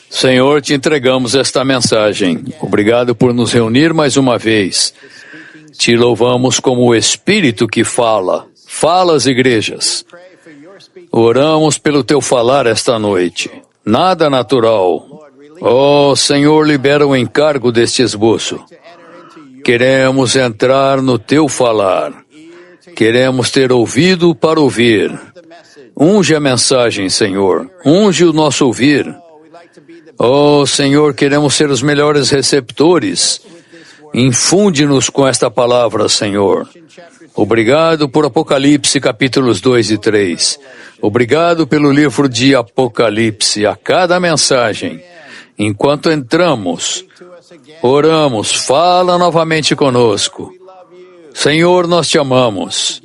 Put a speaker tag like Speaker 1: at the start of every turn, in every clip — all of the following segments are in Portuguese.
Speaker 1: Senhor, te entregamos esta mensagem. Obrigado por nos reunir mais uma vez. Te louvamos como o Espírito que fala. Fala às igrejas. Oramos pelo teu falar esta noite. Nada natural. Oh, Senhor, libera o encargo deste esboço. Queremos entrar no teu falar. Queremos ter ouvido para ouvir. Unge a mensagem, Senhor. Unge o nosso ouvir. Oh, Senhor, queremos ser os melhores receptores. Infunde-nos com esta palavra, Senhor. Obrigado por Apocalipse, capítulos 2 e 3. Obrigado pelo livro de Apocalipse, a cada mensagem. Enquanto entramos, oramos, fala novamente conosco. Senhor, nós te amamos.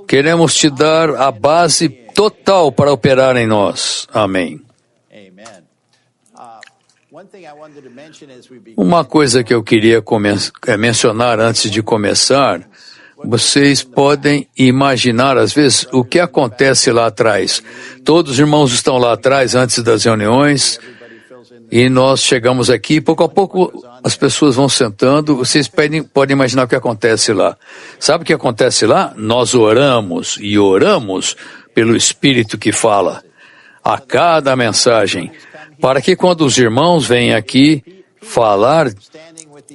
Speaker 1: Queremos te dar a base total para operar em nós. Amém. Uma coisa que eu queria mencionar antes de começar, vocês podem imaginar, às vezes, o que acontece lá atrás. Todos os irmãos estão lá atrás antes das reuniões e nós chegamos aqui, pouco a pouco as pessoas vão sentando, vocês podem imaginar o que acontece lá. Sabe o que acontece lá? Nós oramos e oramos pelo Espírito que fala a cada mensagem, para que quando os irmãos vêm aqui falar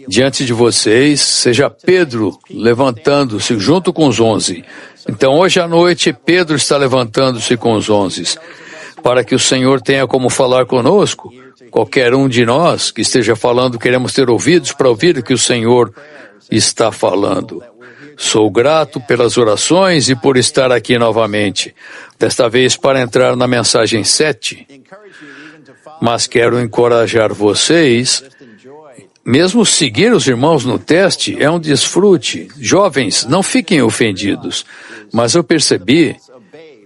Speaker 1: diante de vocês, seja Pedro levantando-se junto com os 11. Então, hoje à noite, Pedro está levantando-se com os 11, para que o Senhor tenha como falar conosco. Qualquer um de nós que esteja falando, queremos ter ouvidos para ouvir o que o Senhor está falando. Sou grato pelas orações e por estar aqui novamente, desta vez para entrar na mensagem 7. Mas quero encorajar vocês, mesmo seguir os irmãos no teste é um desfrute. Jovens, não fiquem ofendidos, mas eu percebi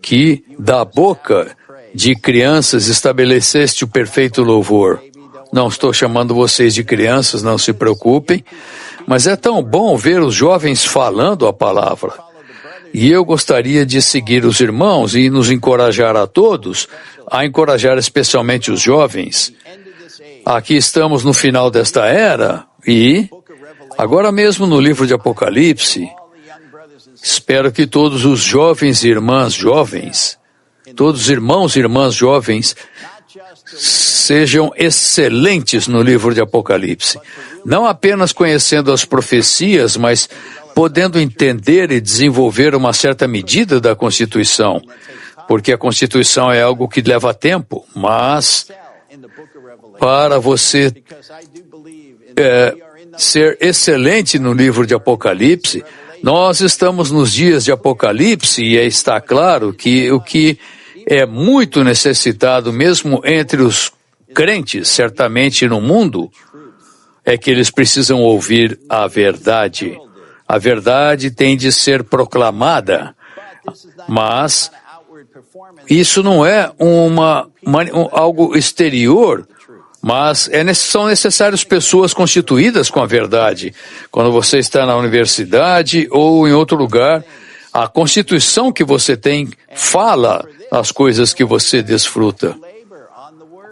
Speaker 1: que da boca de crianças estabeleceste o perfeito louvor. Não estou chamando vocês de crianças, não se preocupem, mas é tão bom ver os jovens falando a palavra. E eu gostaria de seguir os irmãos e nos encorajar a todos, a encorajar especialmente os jovens. Aqui estamos no final desta era e, agora mesmo no livro de Apocalipse, espero que todos os jovens e irmãs jovens, todos os irmãos e irmãs jovens, sejam excelentes no livro de Apocalipse. Não apenas conhecendo as profecias, mas podendo entender e desenvolver uma certa medida da Constituição. Porque a Constituição é algo que leva tempo, mas para você ser excelente no livro de Apocalipse, nós estamos nos dias de Apocalipse e está claro que o que é muito necessitado mesmo entre os crentes, certamente no mundo, é que eles precisam ouvir a verdade. A verdade tem de ser proclamada, mas isso não é algo exterior, mas são necessárias pessoas constituídas com a verdade. Quando você está na universidade ou em outro lugar, a constituição que você tem fala as coisas que você desfruta.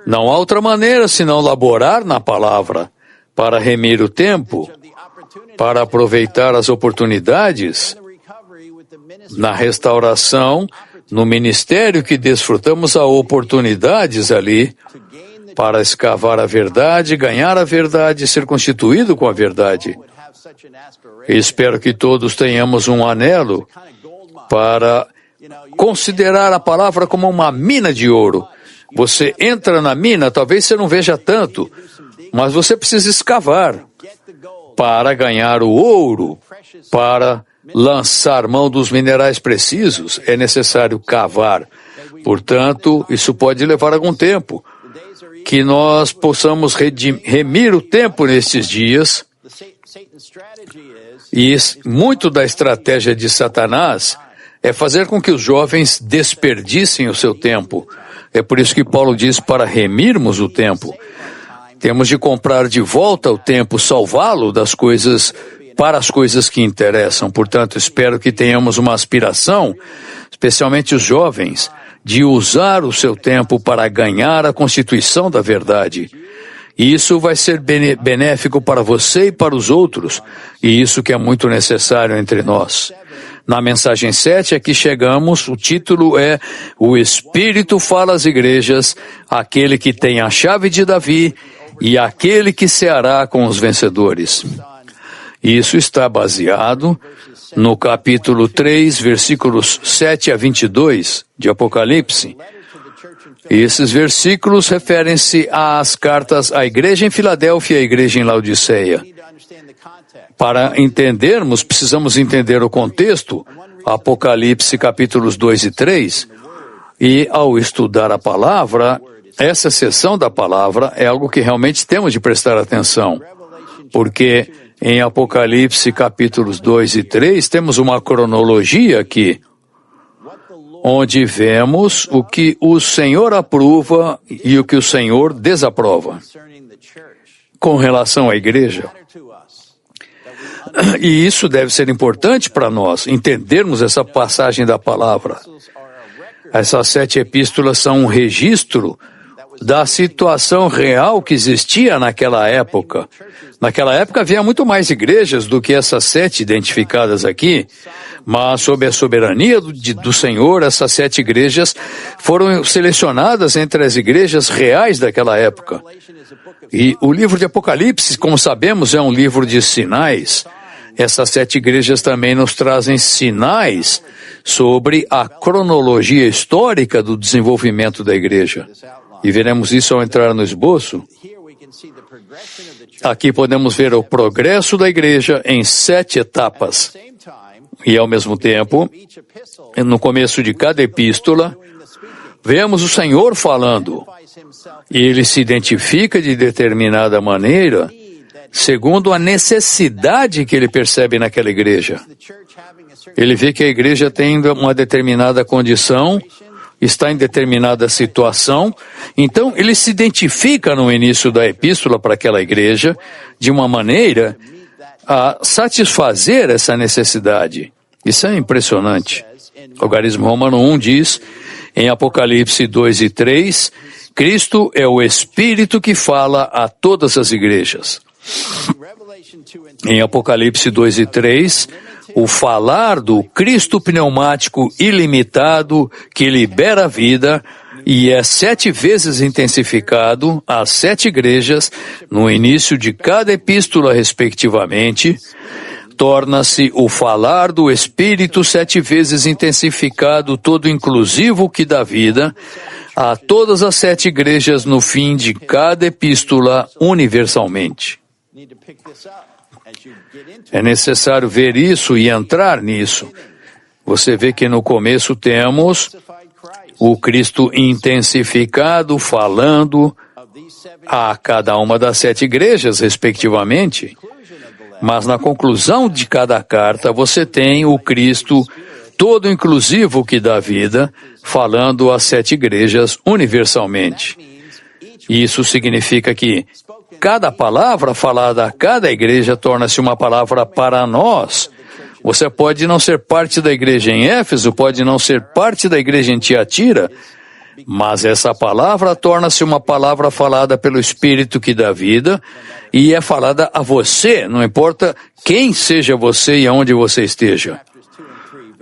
Speaker 1: Não há outra maneira senão laborar na palavra para remir o tempo, para aproveitar as oportunidades na restauração, no ministério que desfrutamos, há oportunidades ali para escavar a verdade, ganhar a verdade, ser constituído com a verdade. Espero que todos tenhamos um anelo para considerar a palavra como uma mina de ouro. Você entra na mina, talvez você não veja tanto, mas você precisa escavar para ganhar o ouro, para lançar mão dos minerais precisos, é necessário cavar. Portanto, isso pode levar algum tempo. Que nós possamos remir o tempo nestes dias. E muito da estratégia de Satanás é fazer com que os jovens desperdicem o seu tempo. É por isso que Paulo diz para remirmos o tempo. Temos de comprar de volta o tempo, salvá-lo das coisas, para as coisas que interessam. Portanto, espero que tenhamos uma aspiração, especialmente os jovens, de usar o seu tempo para ganhar a constituição da verdade. E isso vai ser benéfico para você e para os outros, e isso que é muito necessário entre nós. Na mensagem 7, aqui chegamos, o título é O Espírito fala às igrejas, aquele que tem a chave de Davi e aquele que ceará com os vencedores. Isso está baseado no capítulo 3, versículos 7 a 22 de Apocalipse. Esses versículos referem-se às cartas à igreja em Filadélfia e à igreja em Laodiceia. Para entendermos, precisamos entender o contexto, Apocalipse capítulos 2 e 3, e ao estudar a palavra, essa seção da palavra é algo que realmente temos de prestar atenção, porque em Apocalipse capítulos 2 e 3 temos uma cronologia aqui, onde vemos o que o Senhor aprova e o que o Senhor desaprova com relação à igreja. E isso deve ser importante para nós, entendermos essa passagem da palavra. Essas 7 epístolas são um registro da situação real que existia naquela época. Naquela época havia muito mais igrejas do que essas 7 identificadas aqui, mas sob a soberania do Senhor, essas 7 igrejas foram selecionadas entre as igrejas reais daquela época. E o livro de Apocalipse, como sabemos, é um livro de sinais. Essas 7 igrejas também nos trazem sinais sobre a cronologia histórica do desenvolvimento da igreja. E veremos isso ao entrar no esboço. Aqui podemos ver o progresso da igreja em 7 etapas. E, ao mesmo tempo, no começo de cada epístola, vemos o Senhor falando. E ele se identifica de determinada maneira, segundo a necessidade que ele percebe naquela igreja. Ele vê que a igreja tem uma determinada condição, está em determinada situação, então ele se identifica no início da epístola para aquela igreja de uma maneira a satisfazer essa necessidade. Isso é impressionante. O Algarismo Romano 1 diz, em Apocalipse 2 e 3, Cristo é o Espírito que fala a todas as igrejas. Em Apocalipse 2 e 3, o falar do Cristo pneumático ilimitado que libera a vida e é 7 vezes intensificado às 7 igrejas no início de cada epístola, respectivamente, torna-se o falar do Espírito 7 vezes intensificado, todo inclusivo que dá vida a todas as 7 igrejas no fim de cada epístola universalmente. É necessário ver isso e entrar nisso. Você vê que no começo temos o Cristo intensificado falando a cada uma das 7 igrejas, respectivamente. Mas na conclusão de cada carta, você tem o Cristo todo inclusivo que dá vida, falando às 7 igrejas universalmente. Isso significa que cada palavra falada a cada igreja torna-se uma palavra para nós. Você pode não ser parte da igreja em Éfeso, pode não ser parte da igreja em Tiatira, mas essa palavra torna-se uma palavra falada pelo Espírito que dá vida e é falada a você, não importa quem seja você e aonde você esteja.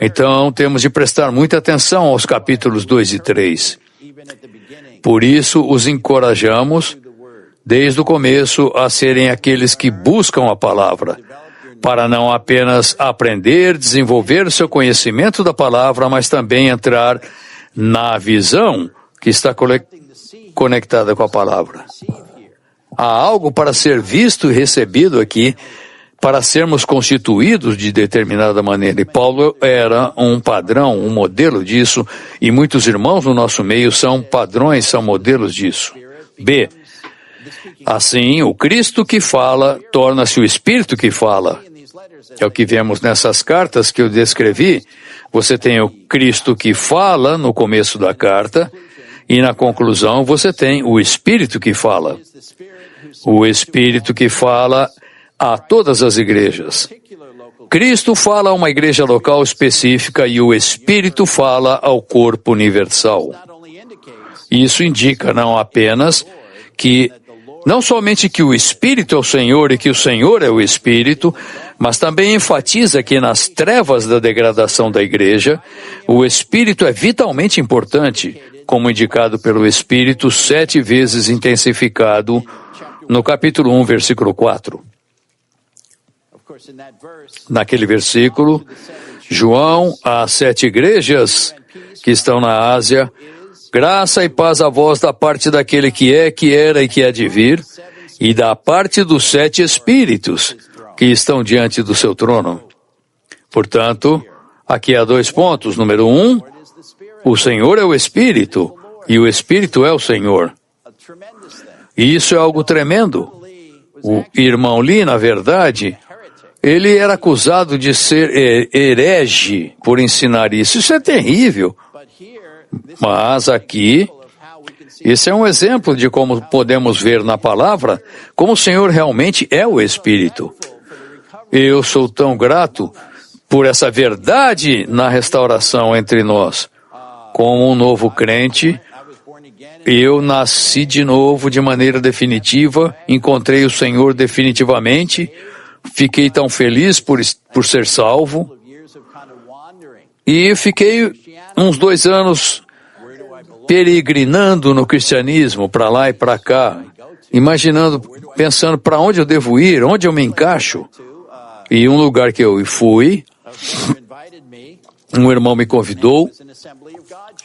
Speaker 1: Então, temos de prestar muita atenção aos capítulos 2 e 3. Por isso, os encorajamos, desde o começo, a serem aqueles que buscam a palavra, para não apenas aprender, desenvolver o seu conhecimento da palavra, mas também entrar na visão que está conectada com a palavra. Há algo para ser visto e recebido aqui, para sermos constituídos de determinada maneira. E Paulo era um padrão, um modelo disso, e muitos irmãos no nosso meio são padrões, são modelos disso. B. Assim, o Cristo que fala torna-se o Espírito que fala. É o que vemos nessas cartas que eu descrevi. Você tem o Cristo que fala no começo da carta, e na conclusão você tem o Espírito que fala. O Espírito que fala a todas as igrejas. Cristo fala a uma igreja local específica e o Espírito fala ao corpo universal. Isso indica não somente que o Espírito é o Senhor e que o Senhor é o Espírito, mas também enfatiza que nas trevas da degradação da igreja, o Espírito é vitalmente importante, como indicado pelo Espírito 7 vezes intensificado no capítulo 1, versículo 4. Naquele versículo, João, às 7 igrejas que estão na Ásia, graça e paz a vós da parte daquele que é, que era e que há de vir, e da parte dos 7 Espíritos que estão diante do seu trono. Portanto, aqui há 2 pontos. Número 1, o Senhor é o Espírito, e o Espírito é o Senhor. E isso é algo tremendo. O irmão Lee, na verdade, ele era acusado de ser herege por ensinar isso. Isso é terrível. Mas aqui, esse é um exemplo de como podemos ver na palavra como o Senhor realmente é o Espírito. Eu sou tão grato por essa verdade na restauração entre nós. Como um novo crente, eu nasci de novo de maneira definitiva, encontrei o Senhor definitivamente, fiquei tão feliz por ser salvo, e fiquei uns 2 anos peregrinando no cristianismo, para lá e para cá, imaginando, pensando para onde eu devo ir, onde eu me encaixo. E um lugar que eu fui, um irmão me convidou,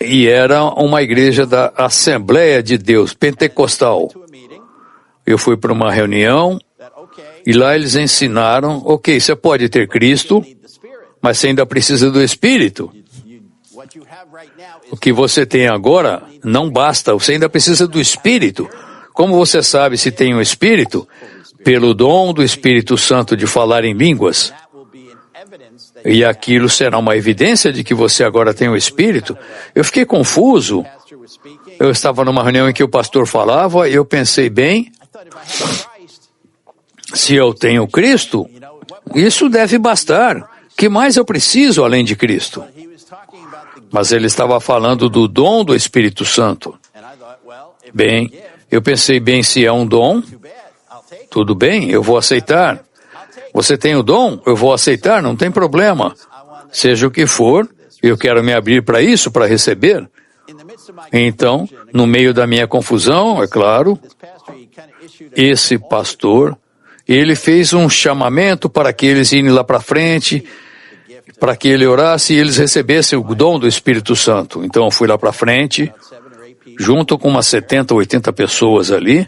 Speaker 1: e era uma igreja da Assembleia de Deus, pentecostal. Eu fui para uma reunião, e lá eles ensinaram, você pode ter Cristo, mas você ainda precisa do Espírito. O que você tem agora não basta, você ainda precisa do Espírito. Como você sabe se tem o Espírito? Pelo dom do Espírito Santo de falar em línguas. E aquilo será uma evidência de que você agora tem o Espírito. Eu fiquei confuso. Eu estava numa reunião em que o pastor falava e eu pensei, bem, se eu tenho Cristo, isso deve bastar. Que mais eu preciso além de Cristo? Mas ele estava falando do dom do Espírito Santo. Bem, eu pensei, bem, se é um dom, tudo bem, eu vou aceitar. Você tem o dom? Eu vou aceitar, não tem problema. Seja o que for, eu quero me abrir para isso, para receber. Então, no meio da minha confusão, é claro, esse pastor, ele fez um chamamento para que eles irem lá para frente, para que ele orasse e eles recebessem o dom do Espírito Santo. Então eu fui lá para frente, junto com umas 70, 80 pessoas ali,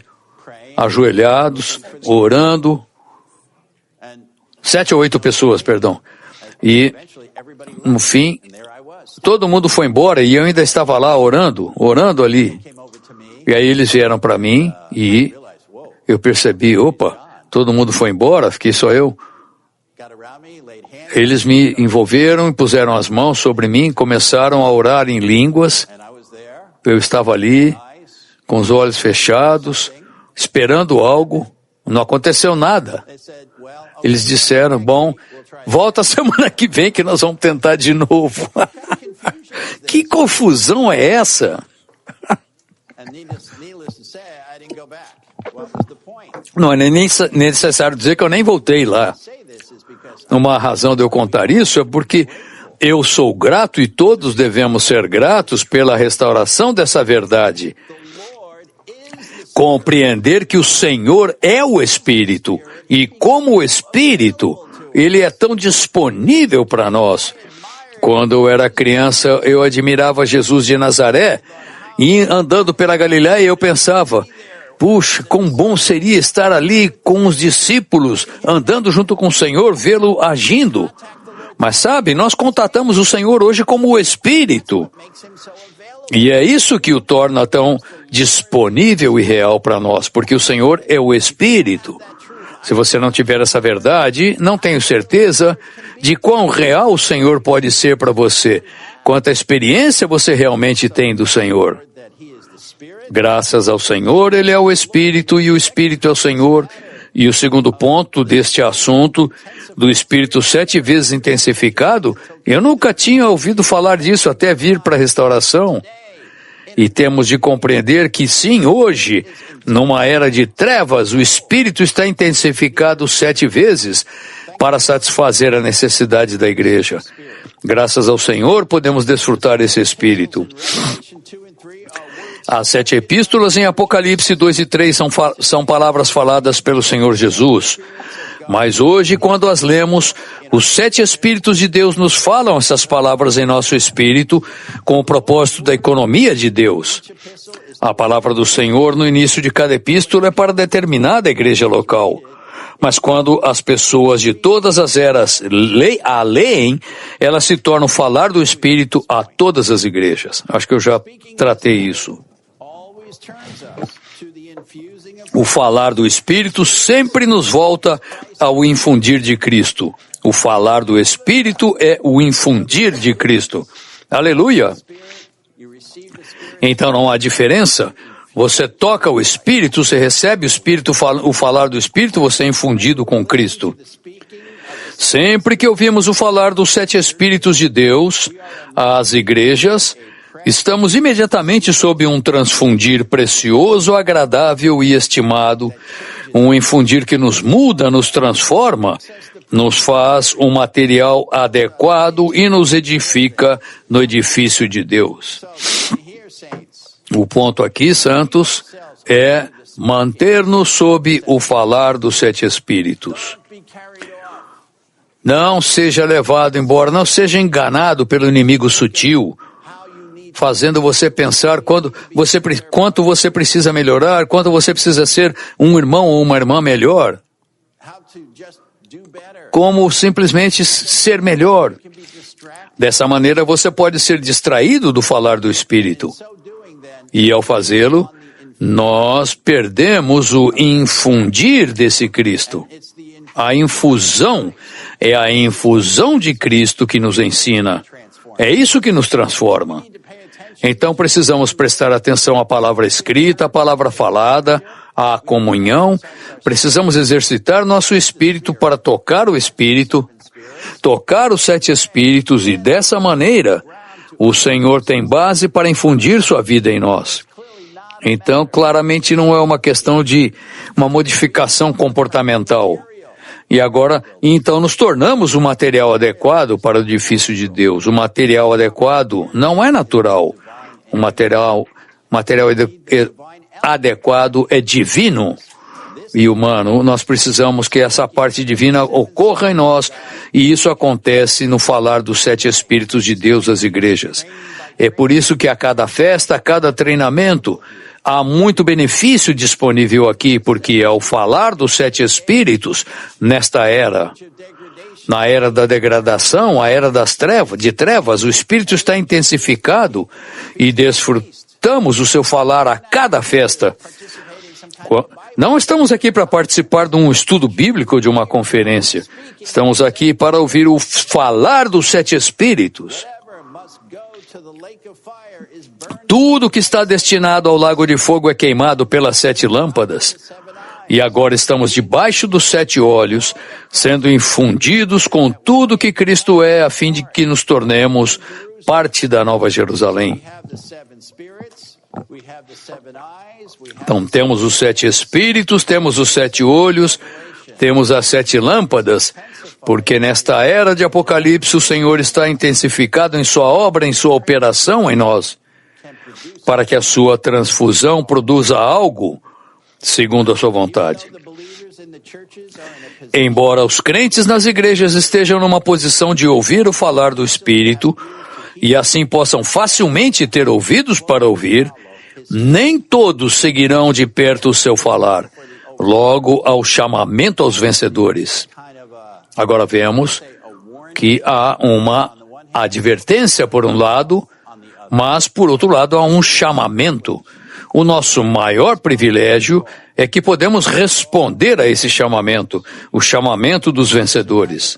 Speaker 1: ajoelhados, orando, 7 ou 8 pessoas, perdão. E, no fim, todo mundo foi embora e eu ainda estava lá orando ali. E aí eles vieram para mim e eu percebi, todo mundo foi embora, fiquei só eu. Eles me envolveram e puseram as mãos sobre mim, começaram a orar em línguas. Eu estava ali, com os olhos fechados, esperando algo. Não aconteceu nada. Eles disseram, bom, volta semana que vem que nós vamos tentar de novo. Que confusão é essa? Não é nem necessário dizer que eu nem voltei lá. Uma razão de eu contar isso é porque eu sou grato e todos devemos ser gratos pela restauração dessa verdade. Compreender que o Senhor é o Espírito e como o Espírito, Ele é tão disponível para nós. Quando eu era criança, eu admirava Jesus de Nazaré e andando pela Galiléia eu pensava, puxa, quão bom seria estar ali com os discípulos, andando junto com o Senhor, vê-lo agindo. Mas sabe, nós contatamos o Senhor hoje como o Espírito. E é isso que o torna tão disponível e real para nós, porque o Senhor é o Espírito. Se você não tiver essa verdade, não tenho certeza de quão real o Senhor pode ser para você, quanta experiência você realmente tem do Senhor. Graças ao Senhor, Ele é o Espírito e o Espírito é o Senhor. E o segundo ponto deste assunto do Espírito 7 vezes intensificado, eu nunca tinha ouvido falar disso até vir para a restauração. E temos de compreender que sim, hoje, numa era de trevas, o Espírito está intensificado 7 vezes para satisfazer a necessidade da igreja. Graças ao Senhor, podemos desfrutar esse Espírito. As 7 epístolas em Apocalipse 2 e 3 são palavras faladas pelo Senhor Jesus. Mas hoje, quando as lemos, os 7 Espíritos de Deus nos falam essas palavras em nosso espírito com o propósito da economia de Deus. A palavra do Senhor no início de cada epístola é para determinada igreja local. Mas quando as pessoas de todas as eras a leem, elas se tornam falar do Espírito a todas as igrejas. Acho que eu já tratei isso. O falar do Espírito sempre nos volta ao infundir de Cristo. O falar do Espírito é o infundir de Cristo. Aleluia! Então não há diferença. Você toca o Espírito, você recebe o Espírito, o falar do Espírito, você é infundido com Cristo. Sempre que ouvimos o falar dos 7 Espíritos de Deus às igrejas, estamos imediatamente sob um transfundir precioso, agradável e estimado, um infundir que nos muda, nos transforma, nos faz um material adequado e nos edifica no edifício de Deus. O ponto aqui, santos, é manter-nos sob o falar dos 7 Espíritos. Não seja levado embora, não seja enganado pelo inimigo sutil, fazendo você pensar quanto você precisa melhorar, quanto você precisa ser um irmão ou uma irmã melhor. Como simplesmente ser melhor. Dessa maneira você pode ser distraído do falar do Espírito. E ao fazê-lo, nós perdemos o infundir desse Cristo. A infusão é a infusão de Cristo que nos ensina. É isso que nos transforma. Então precisamos prestar atenção à palavra escrita, à palavra falada, à comunhão. Precisamos exercitar nosso espírito para tocar o Espírito, tocar os 7 Espíritos e dessa maneira o Senhor tem base para infundir sua vida em nós. Então, claramente não é uma questão de uma modificação comportamental. E agora, então nos tornamos o material adequado para o edifício de Deus. O material adequado não é natural. O material adequado é divino e humano. Nós precisamos que essa parte divina ocorra em nós, e isso acontece no falar dos 7 Espíritos de Deus às igrejas. É por isso que a cada festa, a cada treinamento, há muito benefício disponível aqui, porque ao falar dos 7 Espíritos, nesta era, na era da degradação, a era das trevas, o Espírito está intensificado e desfrutamos o seu falar a cada festa. Não estamos aqui para participar de um estudo bíblico ou de uma conferência. Estamos aqui para ouvir o falar dos 7 Espíritos. Tudo que está destinado ao lago de fogo é queimado pelas 7 lâmpadas. E agora estamos debaixo dos 7 olhos, sendo infundidos com tudo que Cristo é, a fim de que nos tornemos parte da Nova Jerusalém. Então temos os 7 Espíritos, temos os 7 olhos, temos as 7 lâmpadas, porque nesta era de Apocalipse o Senhor está intensificado em sua obra, em sua operação em nós, para que a sua transfusão produza algo segundo a sua vontade. Embora os crentes nas igrejas estejam numa posição de ouvir o falar do Espírito, e assim possam facilmente ter ouvidos para ouvir, nem todos seguirão de perto o seu falar, logo ao chamamento aos vencedores. Agora vemos que há uma advertência por um lado, mas por outro lado há um chamamento. O nosso maior privilégio é que podemos responder a esse chamamento, o chamamento dos vencedores.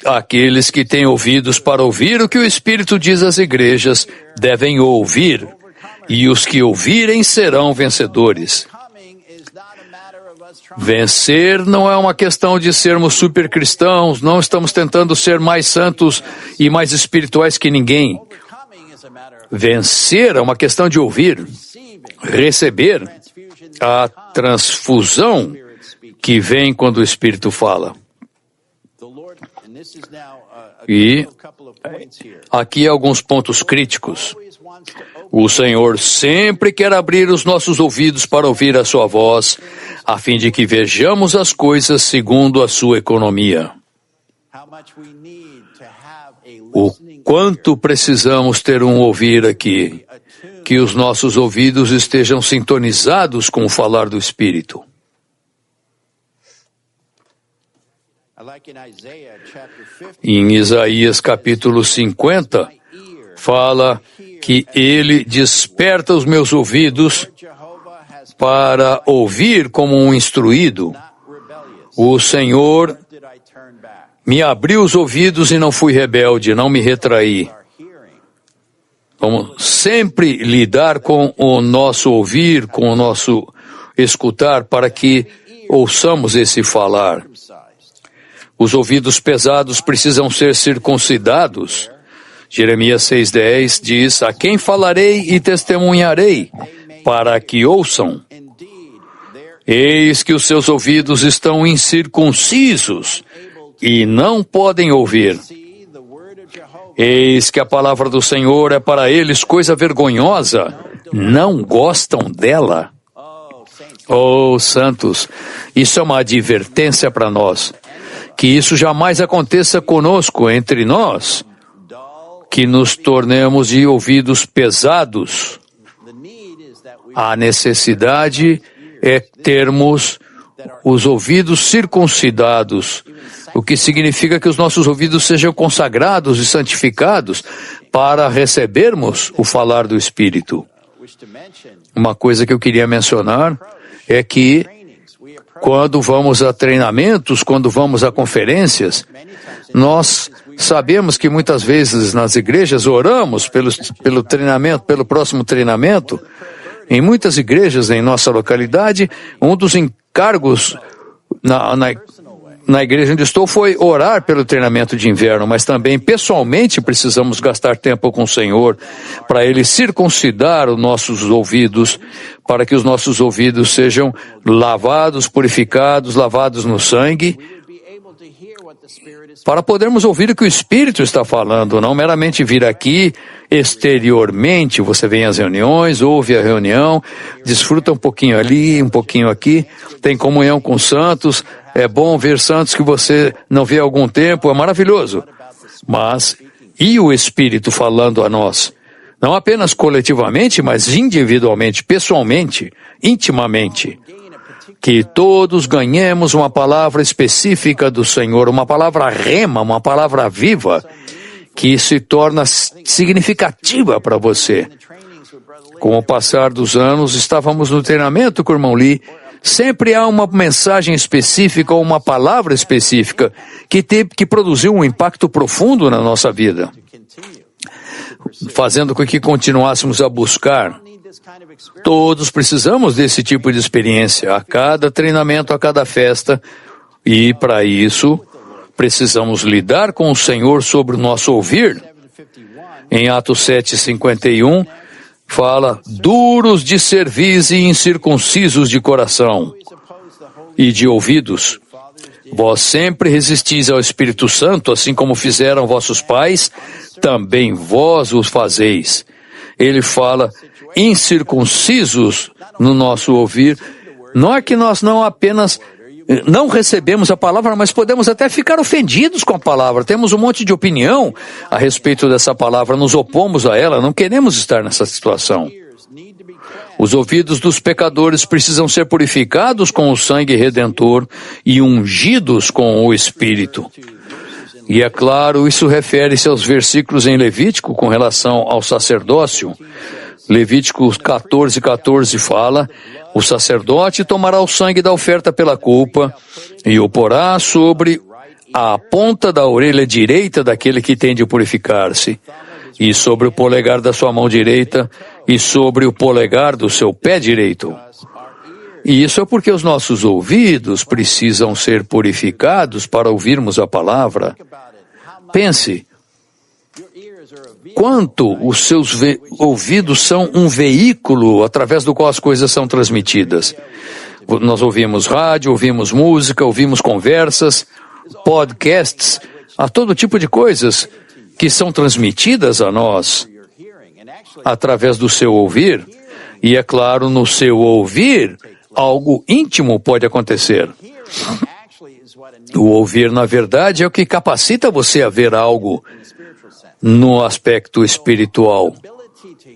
Speaker 1: Aqueles que têm ouvidos para ouvir o que o Espírito diz às igrejas devem ouvir, e os que ouvirem serão vencedores. Vencer não é uma questão de sermos super cristãos, não estamos tentando ser mais santos e mais espirituais que ninguém. Vencer é uma questão de ouvir, receber a transfusão que vem quando o Espírito fala. E aqui alguns pontos críticos. O Senhor sempre quer abrir os nossos ouvidos para ouvir a sua voz, a fim de que vejamos as coisas segundo a sua economia. O quanto precisamos ter um ouvir aqui, que os nossos ouvidos estejam sintonizados com o falar do Espírito. Em Isaías capítulo 50, fala que ele desperta os meus ouvidos para ouvir como um instruído. O Senhor me abriu os ouvidos e não fui rebelde, não me retraí. Vamos sempre lidar com o nosso ouvir, com o nosso escutar, para que ouçamos esse falar. Os ouvidos pesados precisam ser circuncidados. Jeremias 6,10 diz: a quem falarei e testemunharei, para que ouçam. Eis que os seus ouvidos estão incircuncisos e não podem ouvir. Eis que a palavra do Senhor é para eles coisa vergonhosa, não gostam dela. Oh, santos, isso é uma advertência para nós, que isso jamais aconteça conosco, entre nós, que nos tornemos de ouvidos pesados. A necessidade é termos os ouvidos circuncidados, o que significa que os nossos ouvidos sejam consagrados e santificados para recebermos o falar do Espírito. Uma coisa que eu queria mencionar é que quando vamos a treinamentos, quando vamos a conferências, nós sabemos que muitas vezes nas igrejas oramos pelo treinamento, pelo próximo treinamento. Em muitas igrejas em nossa localidade, um dos encargos na igreja onde estou foi orar pelo treinamento de inverno, mas também pessoalmente precisamos gastar tempo com o Senhor para Ele circuncidar os nossos ouvidos, para que os nossos ouvidos sejam lavados, purificados, lavados no sangue, para podermos ouvir o que o Espírito está falando, não meramente vir aqui exteriormente. Você vem às reuniões, ouve a reunião, desfruta um pouquinho ali, um pouquinho aqui, tem comunhão com os santos, é bom ver santos que você não vê há algum tempo, é maravilhoso. Mas, e o Espírito falando a nós? Não apenas coletivamente, mas individualmente, pessoalmente, intimamente. Que todos ganhemos uma palavra específica do Senhor, uma palavra rema, uma palavra viva, que se torna significativa para você. Com o passar dos anos, estávamos no treinamento com o irmão Lee, sempre há uma mensagem específica ou uma palavra específica que produziu um impacto profundo na nossa vida, fazendo com que continuássemos a buscar. Todos precisamos desse tipo de experiência, a cada treinamento, a cada festa, e para isso precisamos lidar com o Senhor sobre o nosso ouvir. Em Atos 7:51, fala: duros de cerviz e incircuncisos de coração e de ouvidos. Vós sempre resistis ao Espírito Santo, assim como fizeram vossos pais, também vós os fazeis. Ele fala incircuncisos no nosso ouvir. Não é que nós não apenas não recebemos a palavra, mas podemos até ficar ofendidos com a palavra. Temos um monte de opinião a respeito dessa palavra, nos opomos a ela, não queremos estar nessa situação. Os ouvidos dos pecadores precisam ser purificados com o sangue redentor e ungidos com o Espírito. E é claro, isso refere-se aos versículos em Levítico com relação ao sacerdócio. Levítico 14:14 fala: o sacerdote tomará o sangue da oferta pela culpa e o porá sobre a ponta da orelha direita daquele que tem de purificar-se, e sobre o polegar da sua mão direita, e sobre o polegar do seu pé direito. E isso é porque os nossos ouvidos precisam ser purificados para ouvirmos a palavra. Pense, quanto os seus ouvidos são um veículo através do qual as coisas são transmitidas. Nós ouvimos rádio, ouvimos música, ouvimos conversas, podcasts, há todo tipo de coisas que são transmitidas a nós através do seu ouvir. E é claro, no seu ouvir, algo íntimo pode acontecer. O ouvir, na verdade, é o que capacita você a ver algo no aspecto espiritual.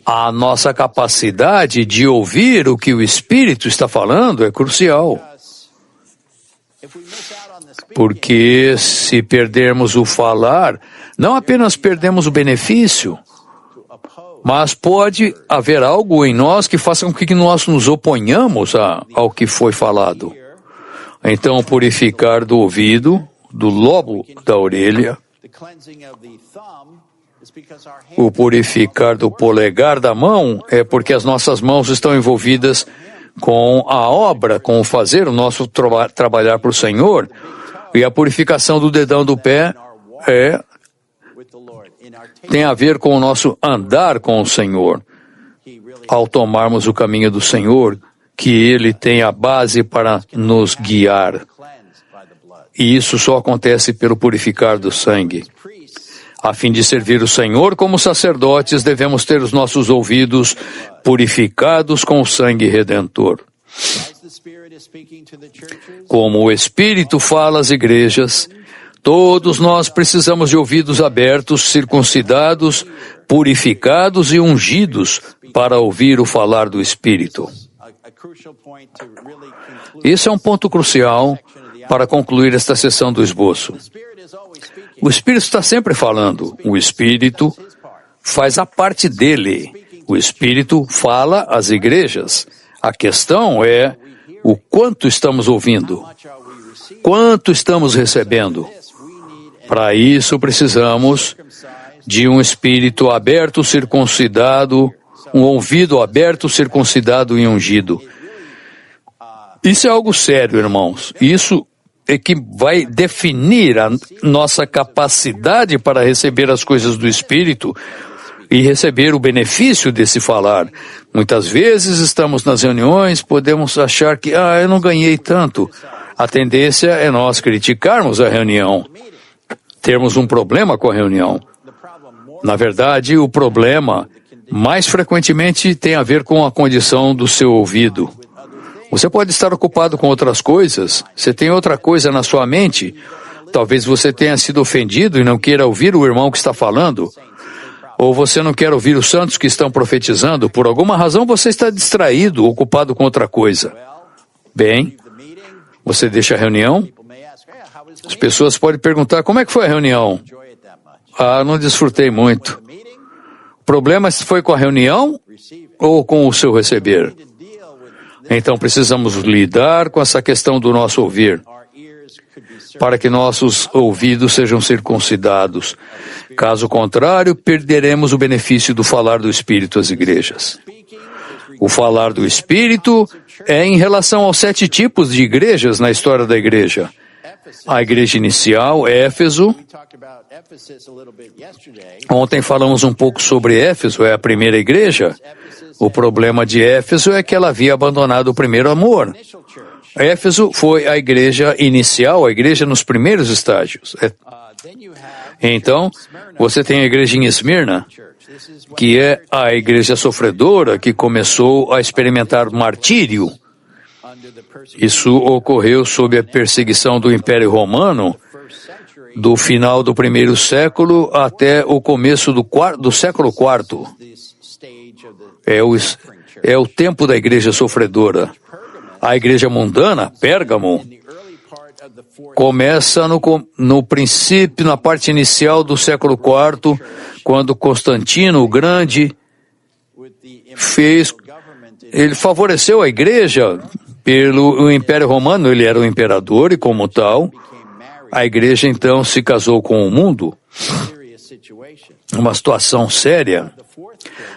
Speaker 1: A nossa capacidade de ouvir o que o Espírito está falando é crucial. Porque se perdermos o falar, não apenas perdemos o benefício, mas pode haver algo em nós que faça com que nós nos oponhamos ao que foi falado. Então, purificar do ouvido, do lobo da orelha, o purificar do polegar da mão é porque as nossas mãos estão envolvidas com a obra, com o fazer, o nosso trabalhar para o Senhor. E a purificação do dedão do pé tem a ver com o nosso andar com o Senhor. Ao tomarmos o caminho do Senhor, que Ele tem a base para nos guiar. E isso só acontece pelo purificar do sangue. A fim de servir o Senhor como sacerdotes, devemos ter os nossos ouvidos purificados com o sangue redentor. Como o Espírito fala às igrejas, todos nós precisamos de ouvidos abertos, circuncidados, purificados e ungidos para ouvir o falar do Espírito. Esse é um ponto crucial para concluir esta sessão do esboço. O Espírito está sempre falando. O Espírito faz a parte dele. O Espírito fala às igrejas. A questão é o quanto estamos ouvindo, quanto estamos recebendo. Para isso precisamos de um espírito aberto, circuncidado, um ouvido aberto, circuncidado e ungido. Isso é algo sério, irmãos. Isso é que vai definir a nossa capacidade para receber as coisas do Espírito e receber o benefício desse falar. Muitas vezes estamos nas reuniões, podemos achar que, eu não ganhei tanto. A tendência é nós criticarmos a reunião, termos um problema com a reunião. Na verdade, o problema mais frequentemente tem a ver com a condição do seu ouvido. Você pode estar ocupado com outras coisas, você tem outra coisa na sua mente, talvez você tenha sido ofendido e não queira ouvir o irmão que está falando, ou você não quer ouvir os santos que estão profetizando, por alguma razão você está distraído, ocupado com outra coisa. Bem, você deixa a reunião, as pessoas podem perguntar, como é que foi a reunião? Não desfrutei muito. O problema foi com a reunião ou com o seu receber? Então precisamos lidar com essa questão do nosso ouvir, para que nossos ouvidos sejam circuncidados. Caso contrário, perderemos o benefício do falar do Espírito às igrejas. O falar do Espírito é em relação aos 7 tipos de igrejas na história da igreja. A igreja inicial, Éfeso. Ontem falamos um pouco sobre Éfeso, é a primeira igreja. O problema de Éfeso é que ela havia abandonado o primeiro amor. Éfeso foi a igreja inicial, a igreja nos primeiros estágios. Então, você tem a igreja em Esmirna, que é a igreja sofredora que começou a experimentar martírio. Isso ocorreu sob a perseguição do Império Romano, do final do primeiro século até o começo do século IV. É o tempo da igreja sofredora. A igreja mundana, Pérgamo, começa no princípio, na parte inicial do século IV, quando Constantino o Grande ele favoreceu a igreja pelo Império Romano, ele era o imperador e como tal, a igreja então se casou com o mundo. Uma situação séria.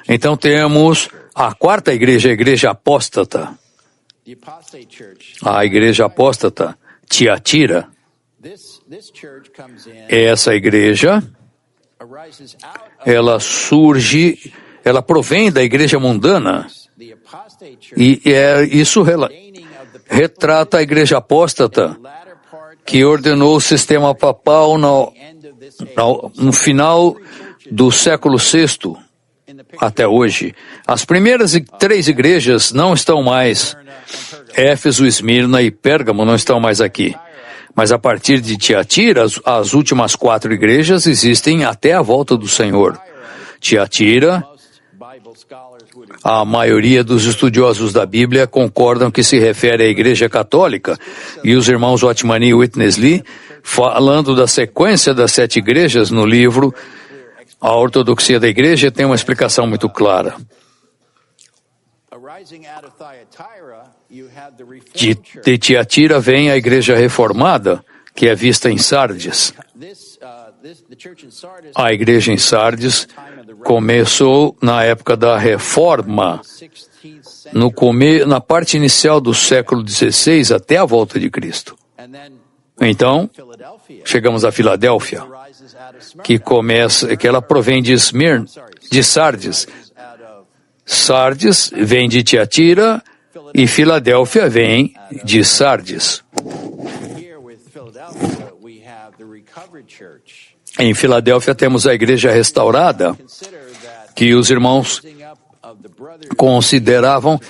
Speaker 1: Então temos a quarta igreja, a igreja apóstata. A igreja apóstata, Tiatira, essa igreja, ela surge, ela provém da igreja mundana, e isso retrata a igreja apóstata, que ordenou o sistema papal no final do século VI até hoje. As primeiras 3 igrejas não estão mais. Éfeso, Esmirna e Pérgamo não estão mais aqui. Mas a partir de Tiatira, as últimas 4 igrejas existem até a volta do Senhor. Tiatira, a maioria dos estudiosos da Bíblia concordam que se refere à Igreja Católica, e os irmãos Watchman e Witness Lee, falando da sequência das 7 igrejas no livro A Ortodoxia da Igreja, tem uma explicação muito clara. De Tiatira vem a Igreja Reformada, que é vista em Sardes. A igreja em Sardes começou na época da Reforma, na parte inicial do século XVI até a volta de Cristo. Então, chegamos a Filadélfia, que ela provém de Sardes. Sardes vem de Tiatira e Filadélfia vem de Sardes. Em Filadélfia temos a igreja restaurada, que os irmãos consideravam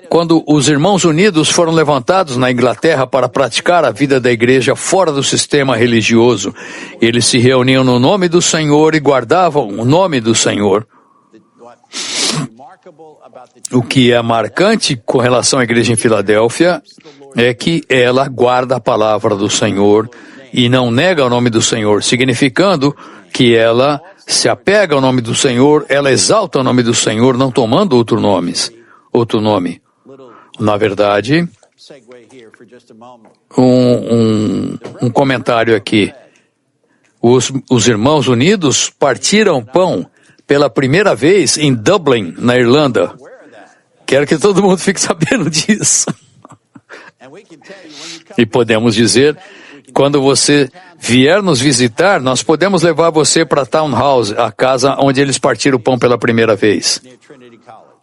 Speaker 1: quando os irmãos unidos foram levantados na Inglaterra para praticar a vida da igreja fora do sistema religioso. Eles se reuniam no nome do Senhor e guardavam o nome do Senhor. O que é marcante com relação à igreja em Filadélfia é que ela guarda a palavra do Senhor e não nega o nome do Senhor, significando que ela se apega ao nome do Senhor, ela exalta o nome do Senhor, não tomando outro nome. Na verdade, um comentário aqui. Os irmãos unidos partiram pão pela primeira vez em Dublin, na Irlanda. Quero que todo mundo fique sabendo disso. E podemos dizer, quando você vier nos visitar, nós podemos levar você para Townhouse, a casa onde eles partiram o pão pela primeira vez.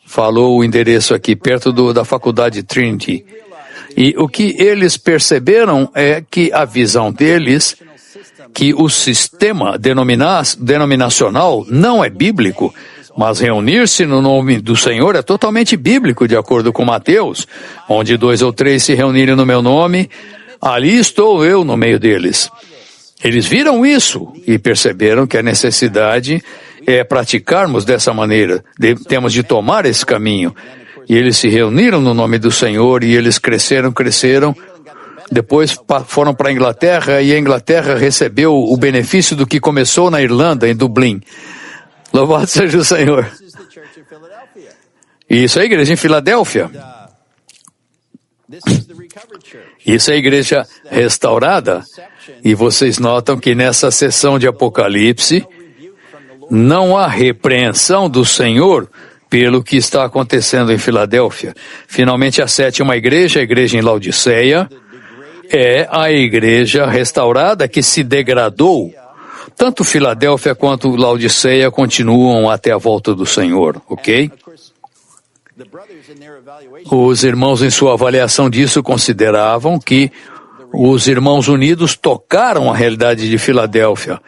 Speaker 1: Falou o endereço aqui, perto da faculdade Trinity. E o que eles perceberam é que a visão deles, que o sistema denominacional não é bíblico, mas reunir-se no nome do Senhor é totalmente bíblico, de acordo com Mateus, onde 2 ou 3 se reunirem no meu nome, ali estou eu no meio deles. Eles viram isso e perceberam que a necessidade é praticarmos dessa maneira, temos de tomar esse caminho. E eles se reuniram no nome do Senhor e eles cresceram. Depois foram para a Inglaterra e a Inglaterra recebeu o benefício do que começou na Irlanda, em Dublin. Louvado seja o Senhor. Isso é a igreja em Filadélfia. Isso é a igreja restaurada. E vocês notam que nessa sessão de Apocalipse não há repreensão do Senhor pelo que está acontecendo em Filadélfia. Finalmente, a 7ª igreja, a igreja em Laodiceia, é a igreja restaurada que se degradou. Tanto Filadélfia quanto Laodiceia continuam até a volta do Senhor, ok? Os irmãos, em sua avaliação disso, consideravam que os irmãos unidos tocaram a realidade de Filadélfia,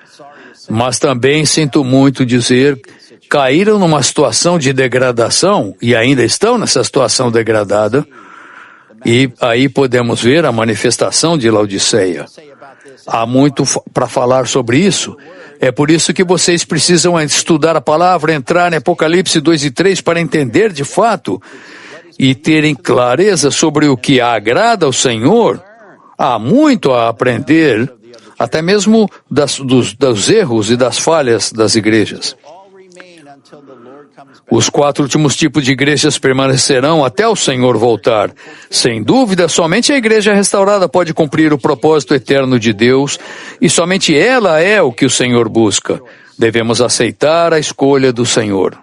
Speaker 1: mas também, sinto muito dizer, caíram numa situação de degradação e ainda estão nessa situação degradada, e aí podemos ver a manifestação de Laodiceia. Há muito para falar sobre isso. É por isso que vocês precisam estudar a palavra, entrar em Apocalipse 2 e 3 para entender de fato e terem clareza sobre o que agrada ao Senhor. Há muito a aprender, até mesmo dos erros e das falhas das igrejas. Os 4 últimos tipos de igrejas permanecerão até o Senhor voltar. Sem dúvida, somente a igreja restaurada pode cumprir o propósito eterno de Deus, e somente ela é o que o Senhor busca. Devemos aceitar a escolha do Senhor.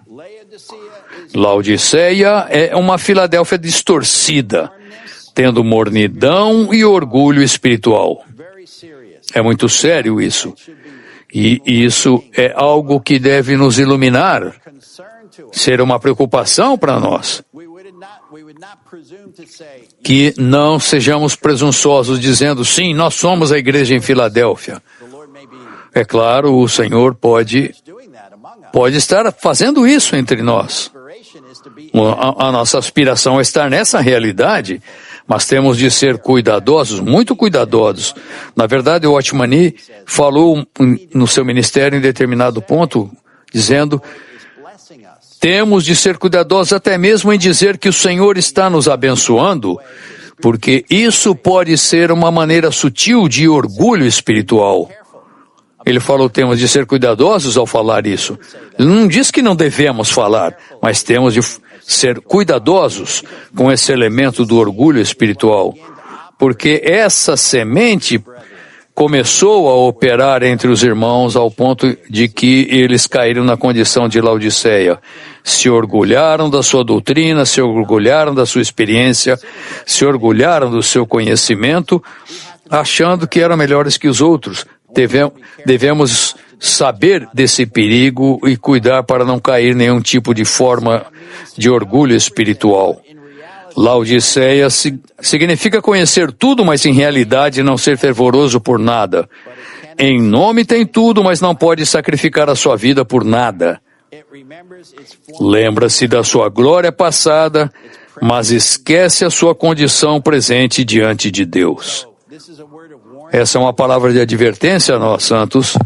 Speaker 1: Laodiceia é uma Filadélfia distorcida, tendo mornidão e orgulho espiritual. É muito sério isso. E isso é algo que deve nos iluminar, ser uma preocupação para nós. Que não sejamos presunçosos dizendo, sim, nós somos a igreja em Filadélfia. É claro, o Senhor pode estar fazendo isso entre nós. A nossa aspiração é estar nessa realidade, mas temos de ser cuidadosos, muito cuidadosos. Na verdade, o Otmani falou no seu ministério em determinado ponto, dizendo, temos de ser cuidadosos até mesmo em dizer que o Senhor está nos abençoando, porque isso pode ser uma maneira sutil de orgulho espiritual. Ele falou, temos de ser cuidadosos ao falar isso. Ele não diz que não devemos falar, mas temos de ser cuidadosos com esse elemento do orgulho espiritual, porque essa semente começou a operar entre os irmãos ao ponto de que eles caíram na condição de Laodiceia. Se orgulharam da sua doutrina, se orgulharam da sua experiência, se orgulharam do seu conhecimento, achando que eram melhores que os outros. Devemos saber desse perigo e cuidar para não cair em nenhum tipo de forma de orgulho espiritual. Laodiceia significa conhecer tudo, mas em realidade não ser fervoroso por nada. Em nome tem tudo, mas não pode sacrificar a sua vida por nada. Lembra-se da sua glória passada, mas esquece a sua condição presente diante de Deus. Essa é uma palavra de advertência a nós, santos.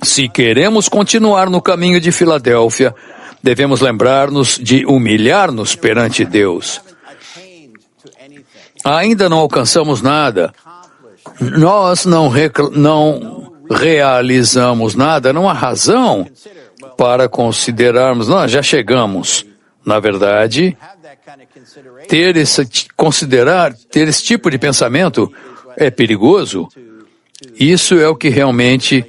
Speaker 1: Se queremos continuar no caminho de Filadélfia, devemos lembrar-nos de humilhar-nos perante Deus. Ainda não alcançamos nada. Nós não realizamos nada. Não há razão para considerarmos, nós já chegamos. Na verdade, ter esse tipo de pensamento é perigoso. Isso é o que realmente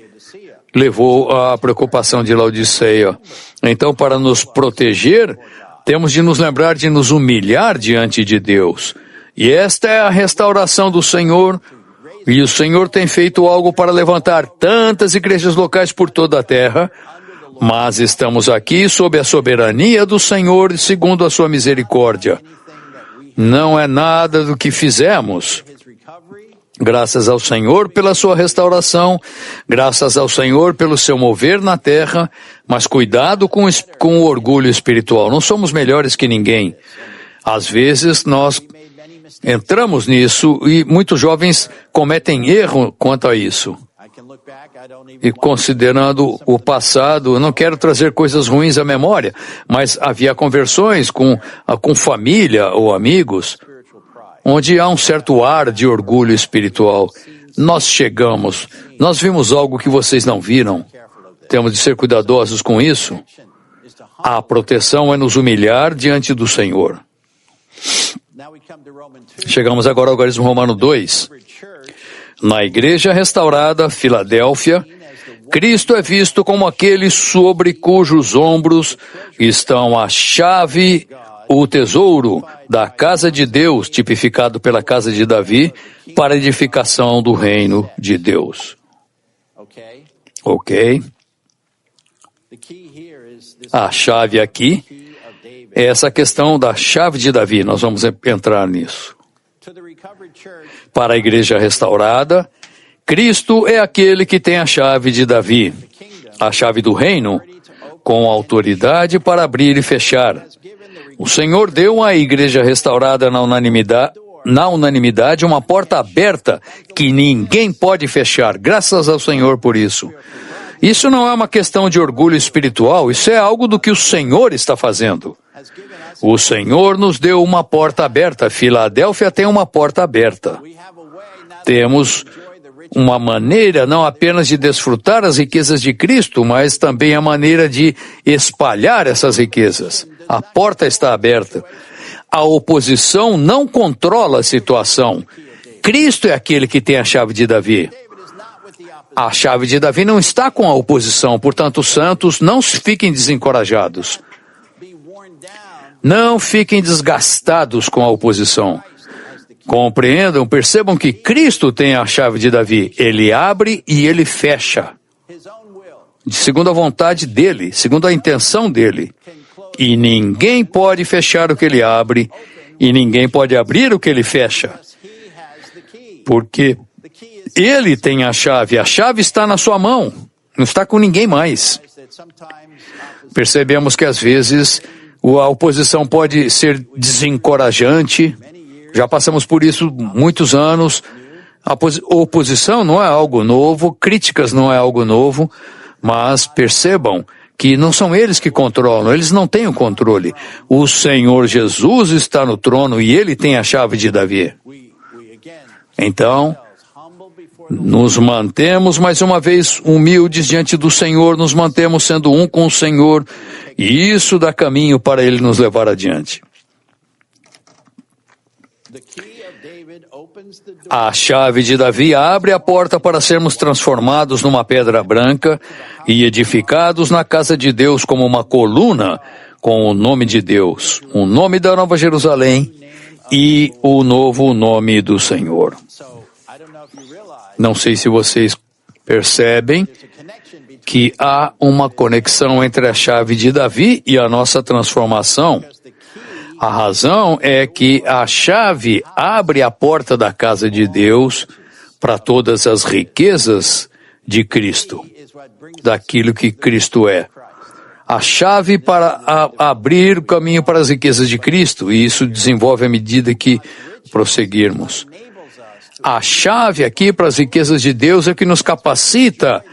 Speaker 1: levou à preocupação de Laodiceia. Então, para nos proteger, temos de nos lembrar de nos humilhar diante de Deus. E esta é a restauração do Senhor. E o Senhor tem feito algo para levantar tantas igrejas locais por toda a terra, mas estamos aqui sob a soberania do Senhor e segundo a sua misericórdia. Não é nada do que fizemos. Graças ao Senhor pela sua restauração, graças ao Senhor pelo seu mover na terra, mas cuidado com o orgulho espiritual. Não somos melhores que ninguém. Às vezes nós entramos nisso e muitos jovens cometem erro quanto a isso. E considerando o passado, eu não quero trazer coisas ruins à memória, mas havia conversões com família ou amigos, onde há um certo ar de orgulho espiritual. Nós vimos algo que vocês não viram. Temos de ser cuidadosos com isso. A proteção é nos humilhar diante do Senhor. Chegamos agora ao Evangelho Romano 2. Na igreja restaurada, Filadélfia, Cristo é visto como aquele sobre cujos ombros estão a chave, o tesouro da casa de Deus, tipificado pela casa de Davi, para a edificação do reino de Deus. Ok? A chave aqui é essa questão da chave de Davi. Nós vamos entrar nisso. Para a igreja restaurada, Cristo é aquele que tem a chave de Davi, a chave do reino, com autoridade para abrir e fechar. O Senhor deu à igreja restaurada na unanimidade uma porta aberta que ninguém pode fechar. Graças ao Senhor por isso. Isso não é uma questão de orgulho espiritual, isso é algo do que o Senhor está fazendo. O Senhor nos deu uma porta aberta. Filadélfia tem uma porta aberta. Temos uma maneira não apenas de desfrutar as riquezas de Cristo, mas também a maneira de espalhar essas riquezas. A porta está aberta. A oposição não controla a situação. Cristo é aquele que tem a chave de Davi. A chave de Davi não está com a oposição, portanto, os santos, não fiquem desencorajados. Não fiquem desgastados com a oposição. Compreendam, percebam que Cristo tem a chave de Davi. Ele abre e ele fecha. Segundo a vontade dele, segundo a intenção dele. E ninguém pode fechar o que ele abre, e ninguém pode abrir o que ele fecha. Porque ele tem a chave está na sua mão, não está com ninguém mais. Percebemos que às vezes a oposição pode ser desencorajante, já passamos por isso muitos anos. A oposição não é algo novo, críticas não é algo novo, mas percebam que não são eles que controlam, eles não têm o controle. O Senhor Jesus está no trono e ele tem a chave de Davi. Então, nos mantemos mais uma vez humildes diante do Senhor, nos mantemos sendo um com o Senhor, e isso dá caminho para ele nos levar adiante. A chave de Davi abre a porta para sermos transformados numa pedra branca e edificados na casa de Deus como uma coluna com o nome de Deus, o nome da Nova Jerusalém e o novo nome do Senhor. Não sei se vocês percebem que há uma conexão entre a chave de Davi e a nossa transformação. A razão é que a chave abre a porta da casa de Deus para todas as riquezas de Cristo, daquilo que Cristo é. A chave para abrir o caminho para as riquezas de Cristo, e isso desenvolve à medida que prosseguirmos. A chave aqui para as riquezas de Deus é que nos capacita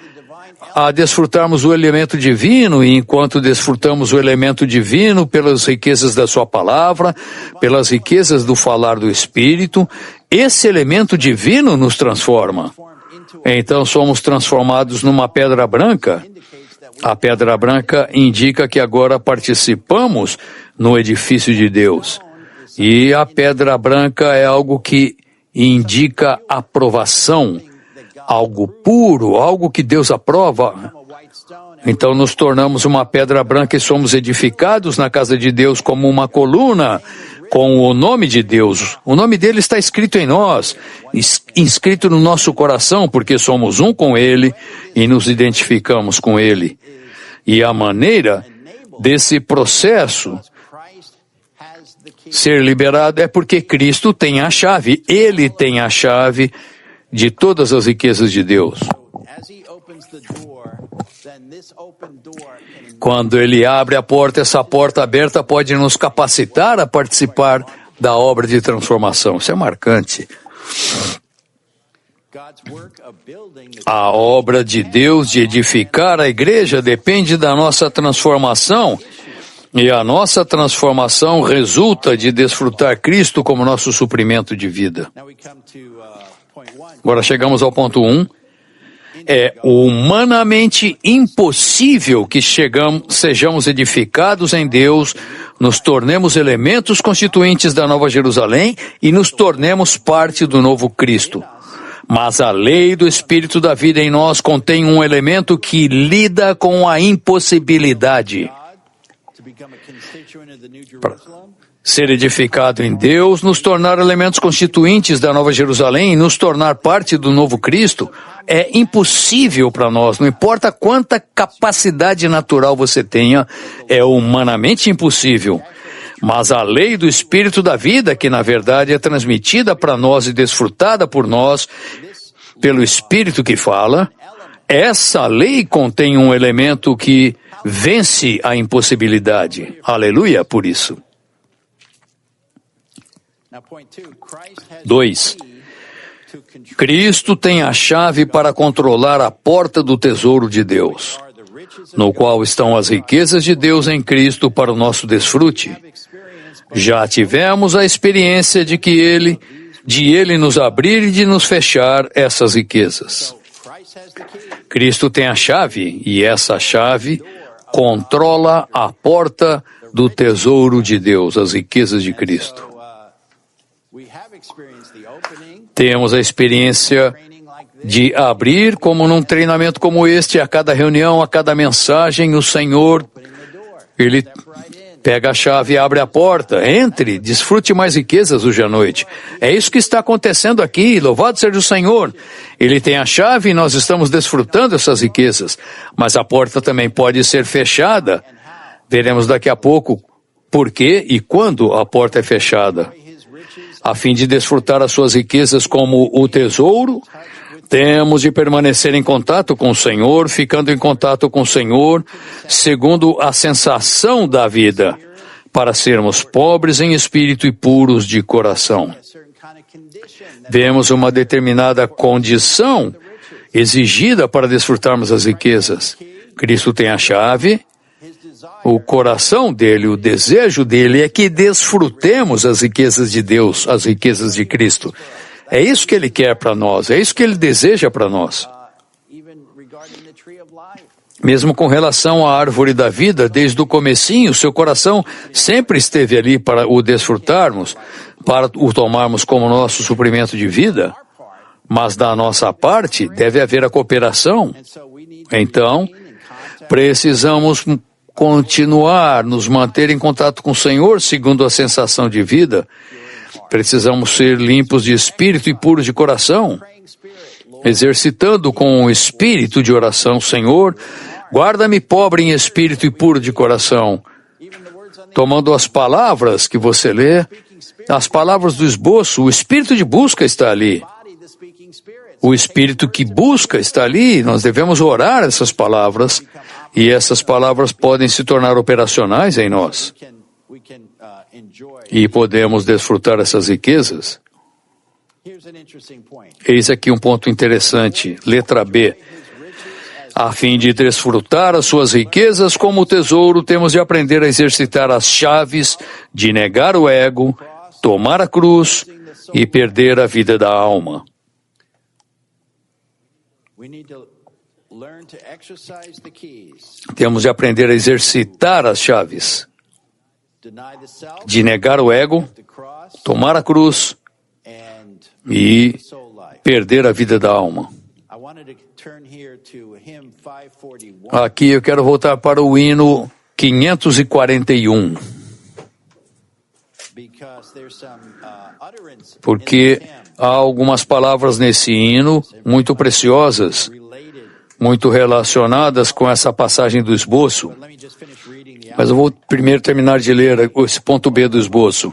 Speaker 1: a desfrutarmos o elemento divino, e enquanto desfrutamos o elemento divino pelas riquezas da sua palavra, pelas riquezas do falar do Espírito, esse elemento divino nos transforma. Então somos transformados numa pedra branca. A pedra branca indica que agora participamos no edifício de Deus. E a pedra branca é algo que indica aprovação, algo puro, algo que Deus aprova. Então nos tornamos uma pedra branca e somos edificados na casa de Deus como uma coluna com o nome de Deus. O nome dele está escrito em nós, inscrito no nosso coração, porque somos um com ele e nos identificamos com ele. E a maneira desse processo ser liberado é porque Cristo tem a chave. Ele tem a chave de todas as riquezas de Deus. Quando ele abre a porta, essa porta aberta pode nos capacitar a participar da obra de transformação. Isso é marcante. A obra de Deus de edificar a igreja depende da nossa transformação, e a nossa transformação resulta de desfrutar Cristo como nosso suprimento de vida. Agora chegamos ao ponto 1. É humanamente impossível que sejamos edificados em Deus, nos tornemos elementos constituintes da Nova Jerusalém e nos tornemos parte do novo Cristo. Mas a lei do Espírito da vida em nós contém um elemento que lida com a impossibilidade. Para ser edificado em Deus, nos tornar elementos constituintes da Nova Jerusalém e nos tornar parte do novo Cristo é impossível para nós. Não importa quanta capacidade natural você tenha, é humanamente impossível. Mas a lei do Espírito da vida, que na verdade é transmitida para nós e desfrutada por nós pelo Espírito que fala, essa lei contém um elemento que vence a impossibilidade. Aleluia por isso. 2. Cristo tem a chave para controlar a porta do tesouro de Deus, no qual estão as riquezas de Deus em Cristo para o nosso desfrute. Já tivemos a experiência de Ele nos abrir e de nos fechar essas riquezas. Cristo tem a chave, e essa chave controla a porta do tesouro de Deus, as riquezas de Cristo. Temos a experiência de abrir, como num treinamento como este, a cada reunião, a cada mensagem, o Senhor, Ele pega a chave e abre a porta. Entre, desfrute mais riquezas hoje à noite. É isso que está acontecendo aqui. Louvado seja o Senhor. Ele tem a chave e nós estamos desfrutando essas riquezas. Mas a porta também pode ser fechada. Veremos daqui a pouco por quê e quando a porta é fechada. A fim de desfrutar as suas riquezas como o tesouro, temos de permanecer em contato com o Senhor, ficando em contato com o Senhor, segundo a sensação da vida, para sermos pobres em espírito e puros de coração. Vemos uma determinada condição exigida para desfrutarmos as riquezas. Cristo tem a chave, o coração dele, o desejo dele é que desfrutemos as riquezas de Deus, as riquezas de Cristo. É isso que Ele quer para nós, é isso que Ele deseja para nós. Mesmo com relação à árvore da vida, desde o comecinho, seu coração sempre esteve ali para o desfrutarmos, para o tomarmos como nosso suprimento de vida. Mas da nossa parte, deve haver a cooperação. Então, precisamos continuar, nos manter em contato com o Senhor, segundo a sensação de vida. Precisamos ser limpos de espírito e puros de coração, exercitando com o espírito de oração, Senhor, guarda-me pobre em espírito e puro de coração. Tomando as palavras que você lê, as palavras do esboço, o espírito de busca está ali. O espírito que busca está ali, nós devemos orar essas palavras, e essas palavras podem se tornar operacionais em nós. E podemos desfrutar essas riquezas. Eis aqui um ponto interessante, letra B. A fim de desfrutar as suas riquezas como tesouro, temos de aprender a exercitar as chaves de negar o ego, tomar a cruz e perder a vida da alma. Temos de aprender a exercitar as chaves de negar o ego, tomar a cruz e perder a vida da alma. Aqui eu quero voltar para o hino 541. Porque há algumas palavras nesse hino muito preciosas, muito relacionadas com essa passagem do esboço. Mas eu vou primeiro terminar de ler esse ponto B do esboço.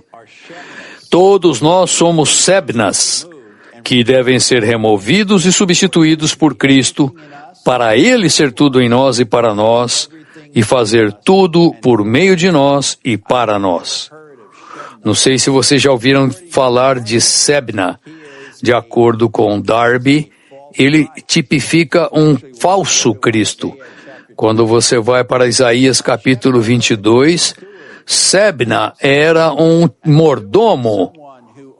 Speaker 1: Todos nós somos sebnas, que devem ser removidos e substituídos por Cristo, para Ele ser tudo em nós e para nós, e fazer tudo por meio de nós e para nós. Não sei se vocês já ouviram falar de Sebna. De acordo com Darby, ele tipifica um falso Cristo. Quando você vai para Isaías capítulo 22, Sebna era um mordomo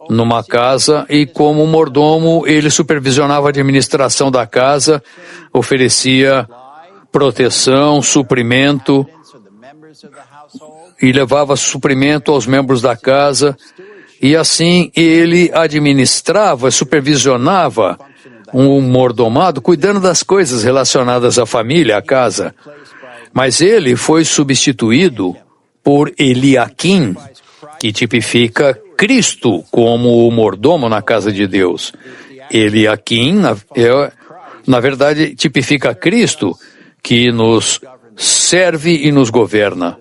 Speaker 1: numa casa e como mordomo ele supervisionava a administração da casa, oferecia proteção, suprimento e levava suprimento aos membros da casa e assim ele administrava, supervisionava um mordomado, cuidando das coisas relacionadas à família, à casa. Mas ele foi substituído por Eliaquim, que tipifica Cristo como o mordomo na casa de Deus. Eliaquim, na verdade, tipifica Cristo, que nos serve e nos governa.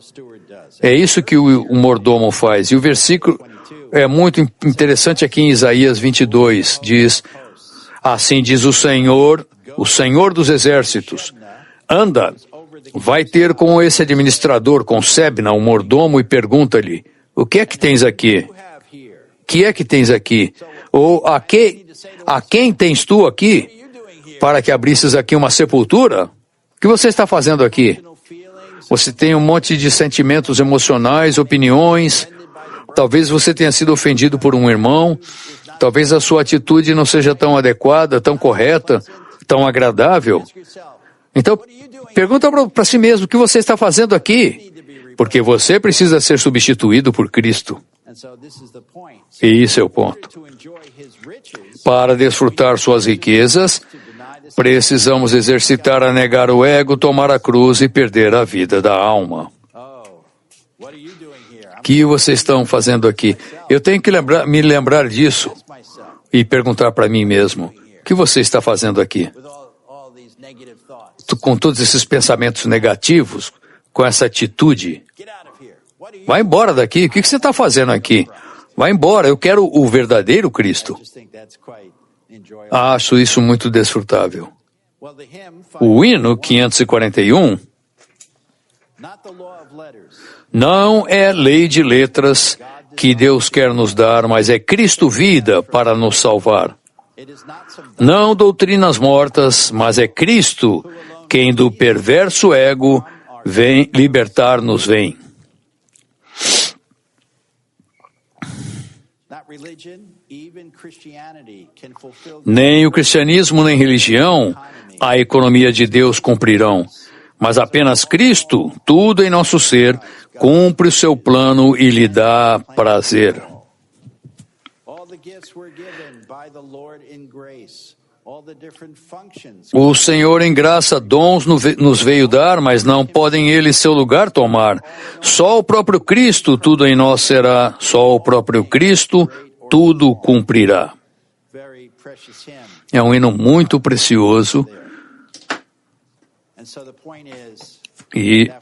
Speaker 1: É isso que o mordomo faz. E o versículo é muito interessante aqui em Isaías 22, diz: assim diz o Senhor dos exércitos, anda, vai ter com esse administrador, com Sebna, um mordomo, e pergunta-lhe, o que é que tens aqui? Que é que tens aqui? Ou a quem tens tu aqui? Para que abrisses aqui uma sepultura? O que você está fazendo aqui? Você tem um monte de sentimentos emocionais, opiniões. Talvez você tenha sido ofendido por um irmão. Talvez a sua atitude não seja tão adequada, tão correta, tão agradável. Então, pergunta para si mesmo, o que você está fazendo aqui? Porque você precisa ser substituído por Cristo. E isso é o ponto. Para desfrutar suas riquezas, precisamos exercitar a negar o ego, tomar a cruz e perder a vida da alma. O que vocês estão fazendo aqui? Eu tenho que me lembrar disso e perguntar para mim mesmo, o que você está fazendo aqui? Com todos esses pensamentos negativos, com essa atitude. Vai embora daqui, o que você está fazendo aqui? Vai embora, eu quero o verdadeiro Cristo. Acho isso muito desfrutável. O hino 541 não é lei de letras que Deus quer nos dar, mas é Cristo vida para nos salvar. Não doutrinas mortas, mas é Cristo quem do perverso ego vem libertar-nos vem. Nem o cristianismo nem religião a economia de Deus cumprirão, mas apenas Cristo, tudo em nosso ser, cumpre o seu plano e lhe dá prazer. O Senhor em graça dons nos veio dar, mas não podem eles seu lugar tomar. Só o próprio Cristo tudo em nós será, só o próprio Cristo tudo cumprirá. É um hino muito precioso. E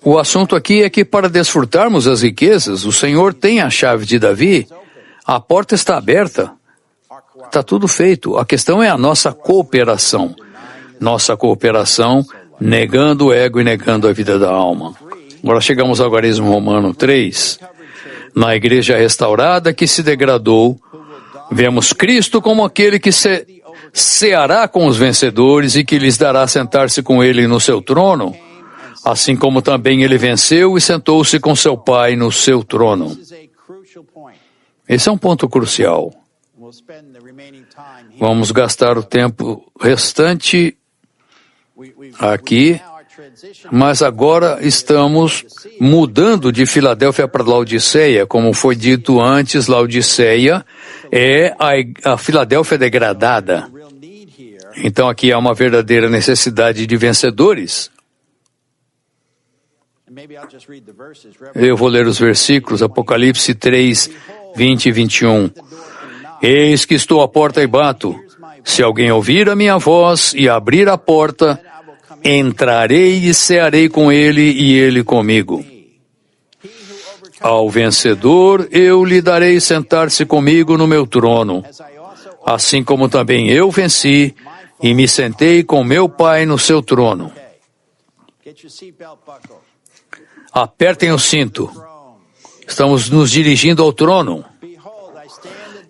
Speaker 1: o assunto aqui é que para desfrutarmos as riquezas, o Senhor tem a chave de Davi, a porta está aberta. Está tudo feito. A questão é a nossa cooperação. Nossa cooperação, negando o ego e negando a vida da alma. Agora chegamos ao Algarismo Romano 3. Na igreja restaurada que se degradou, vemos Cristo como aquele que ceará com os vencedores e que lhes dará sentar-se com ele no seu trono, assim como também ele venceu e sentou-se com seu Pai no seu trono. Esse é um ponto crucial. Vamos gastar o tempo restante aqui, mas agora estamos mudando de Filadélfia para Laodiceia. Como foi dito antes, Laodiceia é a Filadélfia degradada. Então aqui há uma verdadeira necessidade de vencedores. Eu vou ler os versículos, Apocalipse 3, 20 e 21. Eis que estou à porta e bato. Se alguém ouvir a minha voz e abrir a porta, entrarei e cearei com ele e ele comigo. Ao vencedor eu lhe darei sentar-se comigo no meu trono, assim como também eu venci e me sentei com meu Pai no seu trono. Apertem o cinto. Estamos nos dirigindo ao trono.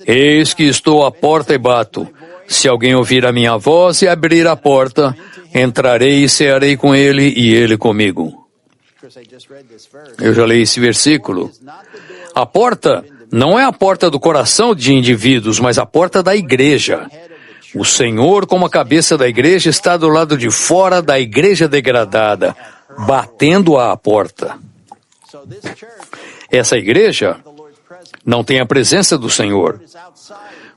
Speaker 1: Eis que estou à porta e bato. Se alguém ouvir a minha voz e abrir a porta, entrarei e cearei com ele e ele comigo. Eu já li esse versículo. A porta não é a porta do coração de indivíduos, mas a porta da igreja. O Senhor, como a cabeça da igreja, está do lado de fora da igreja degradada, batendo à porta. Essa igreja não tem a presença do Senhor.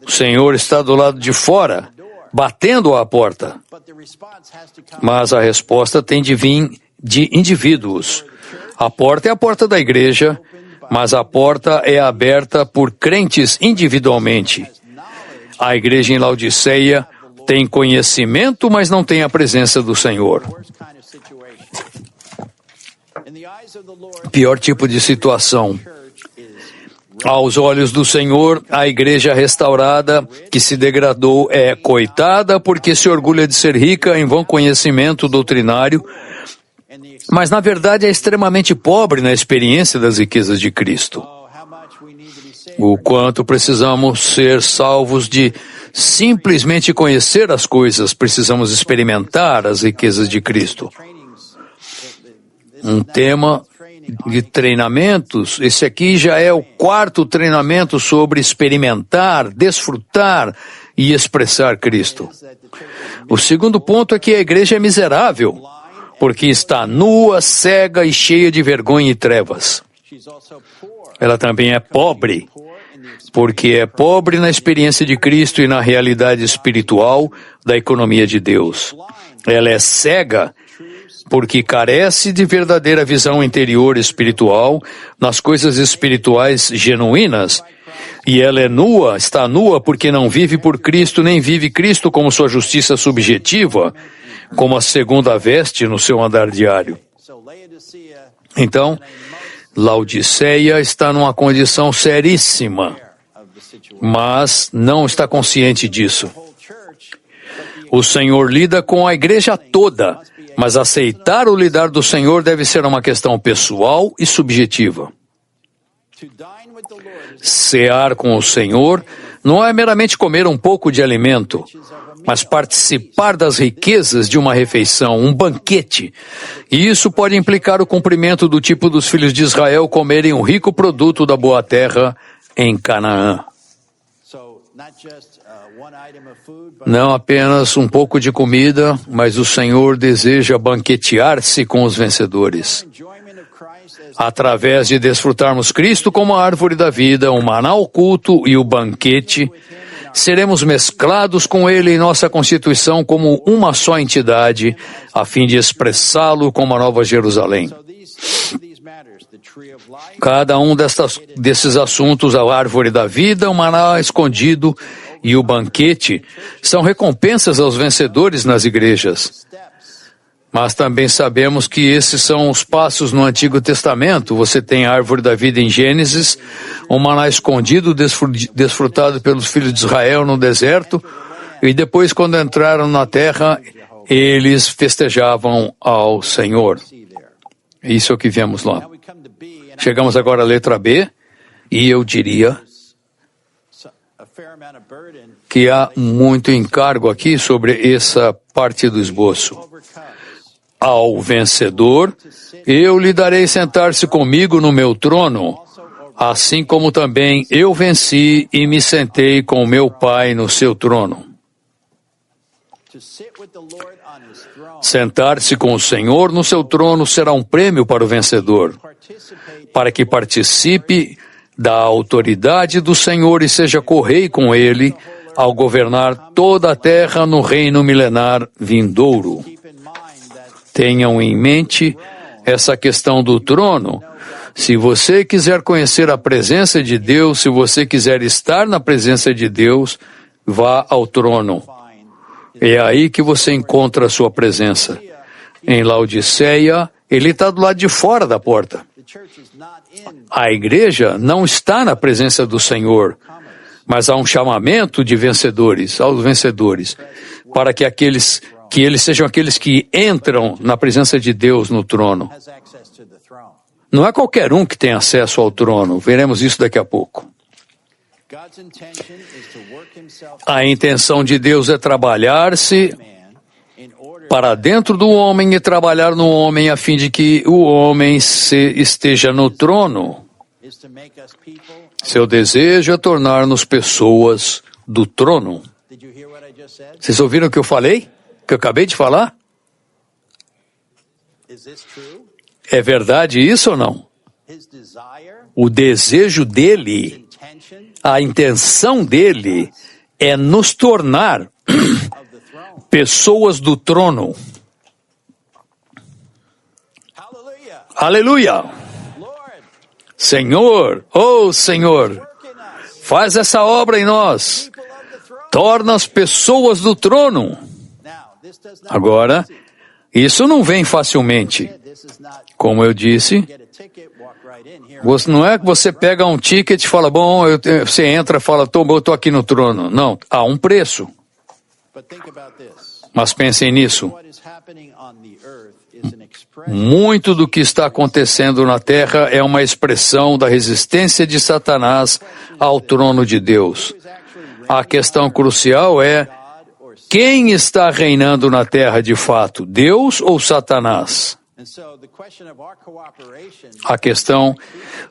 Speaker 1: O Senhor está do lado de fora, batendo à porta. Mas a resposta tem de vir de indivíduos. A porta é a porta da igreja, mas a porta é aberta por crentes individualmente. A igreja em Laodiceia tem conhecimento, mas não tem a presença do Senhor. Pior tipo de situação. Aos olhos do Senhor, a igreja restaurada que se degradou é coitada porque se orgulha de ser rica em vão conhecimento doutrinário, mas na verdade é extremamente pobre na experiência das riquezas de Cristo. O quanto precisamos ser salvos de simplesmente conhecer as coisas, precisamos experimentar as riquezas de Cristo. Um tema de treinamentos, esse aqui já é o 4º treinamento sobre experimentar, desfrutar e expressar Cristo. O segundo ponto é que a igreja é miserável, porque está nua, cega e cheia de vergonha e trevas. Ela também é pobre, porque é pobre na experiência de Cristo e na realidade espiritual da economia de Deus. Ela é cega, porque carece de verdadeira visão interior espiritual nas coisas espirituais genuínas. E ela é nua, está nua porque não vive por Cristo, nem vive Cristo como sua justiça subjetiva, como a segunda veste no seu andar diário. Então, Laodiceia está numa condição seríssima, mas não está consciente disso. O Senhor lida com a igreja toda, mas aceitar o lidar do Senhor deve ser uma questão pessoal e subjetiva. Cear com o Senhor não é meramente comer um pouco de alimento, mas participar das riquezas de uma refeição, um banquete. E isso pode implicar o cumprimento do tipo dos filhos de Israel comerem um rico produto da boa terra em Canaã. Não apenas um pouco de comida, mas o Senhor deseja banquetear-se com os vencedores. Através de desfrutarmos Cristo como a árvore da vida, o maná oculto e o banquete, seremos mesclados com Ele em nossa constituição como uma só entidade, a fim de expressá-lo como a Nova Jerusalém. Cada um desses assuntos, a árvore da vida, o maná escondido e o banquete, são recompensas aos vencedores nas igrejas. Mas também sabemos que esses são os passos no Antigo Testamento. Você tem a árvore da vida em Gênesis, o maná escondido, desfrutado pelos filhos de Israel no deserto, e depois, quando entraram na terra, eles festejavam ao Senhor. Isso é o que vemos lá. Chegamos agora à letra B, e eu diria que há muito encargo aqui sobre essa parte do esboço. Ao vencedor, eu lhe darei sentar-se comigo no meu trono, assim como também eu venci e me sentei com meu Pai no seu trono. Sentar-se com o Senhor no seu trono será um prêmio para o vencedor, para que participe da autoridade do Senhor e seja co-rei com Ele ao governar toda a terra no reino milenar vindouro. Tenham em mente essa questão do trono. Se você quiser conhecer a presença de Deus, se você quiser estar na presença de Deus, vá ao trono. É aí que você encontra a sua presença. Em Laodiceia, ele está do lado de fora da porta. A igreja não está na presença do Senhor, mas há um chamamento de vencedores, aos vencedores, para que eles sejam aqueles que entram na presença de Deus no trono. Não é qualquer um que tem acesso ao trono. Veremos isso daqui a pouco. A intenção de Deus é trabalhar-se para dentro do homem e trabalhar no homem a fim de que o homem esteja no trono. Seu desejo é tornar-nos pessoas do trono. Vocês ouviram o que eu falei? Que eu acabei de falar? É verdade isso ou não? O desejo dele, a intenção dele é nos tornar pessoas do trono. Aleluia! Senhor, oh Senhor, faz essa obra em nós. Torna as pessoas do trono. Agora, isso não vem facilmente. Como eu disse, não é que você pega um ticket e fala, bom, você entra e fala, eu estou aqui no trono. Não, há um preço. Mas pensem nisso. Muito do que está acontecendo na Terra é uma expressão da resistência de Satanás ao trono de Deus. A questão crucial é: quem está reinando na Terra de fato, Deus ou Satanás? A questão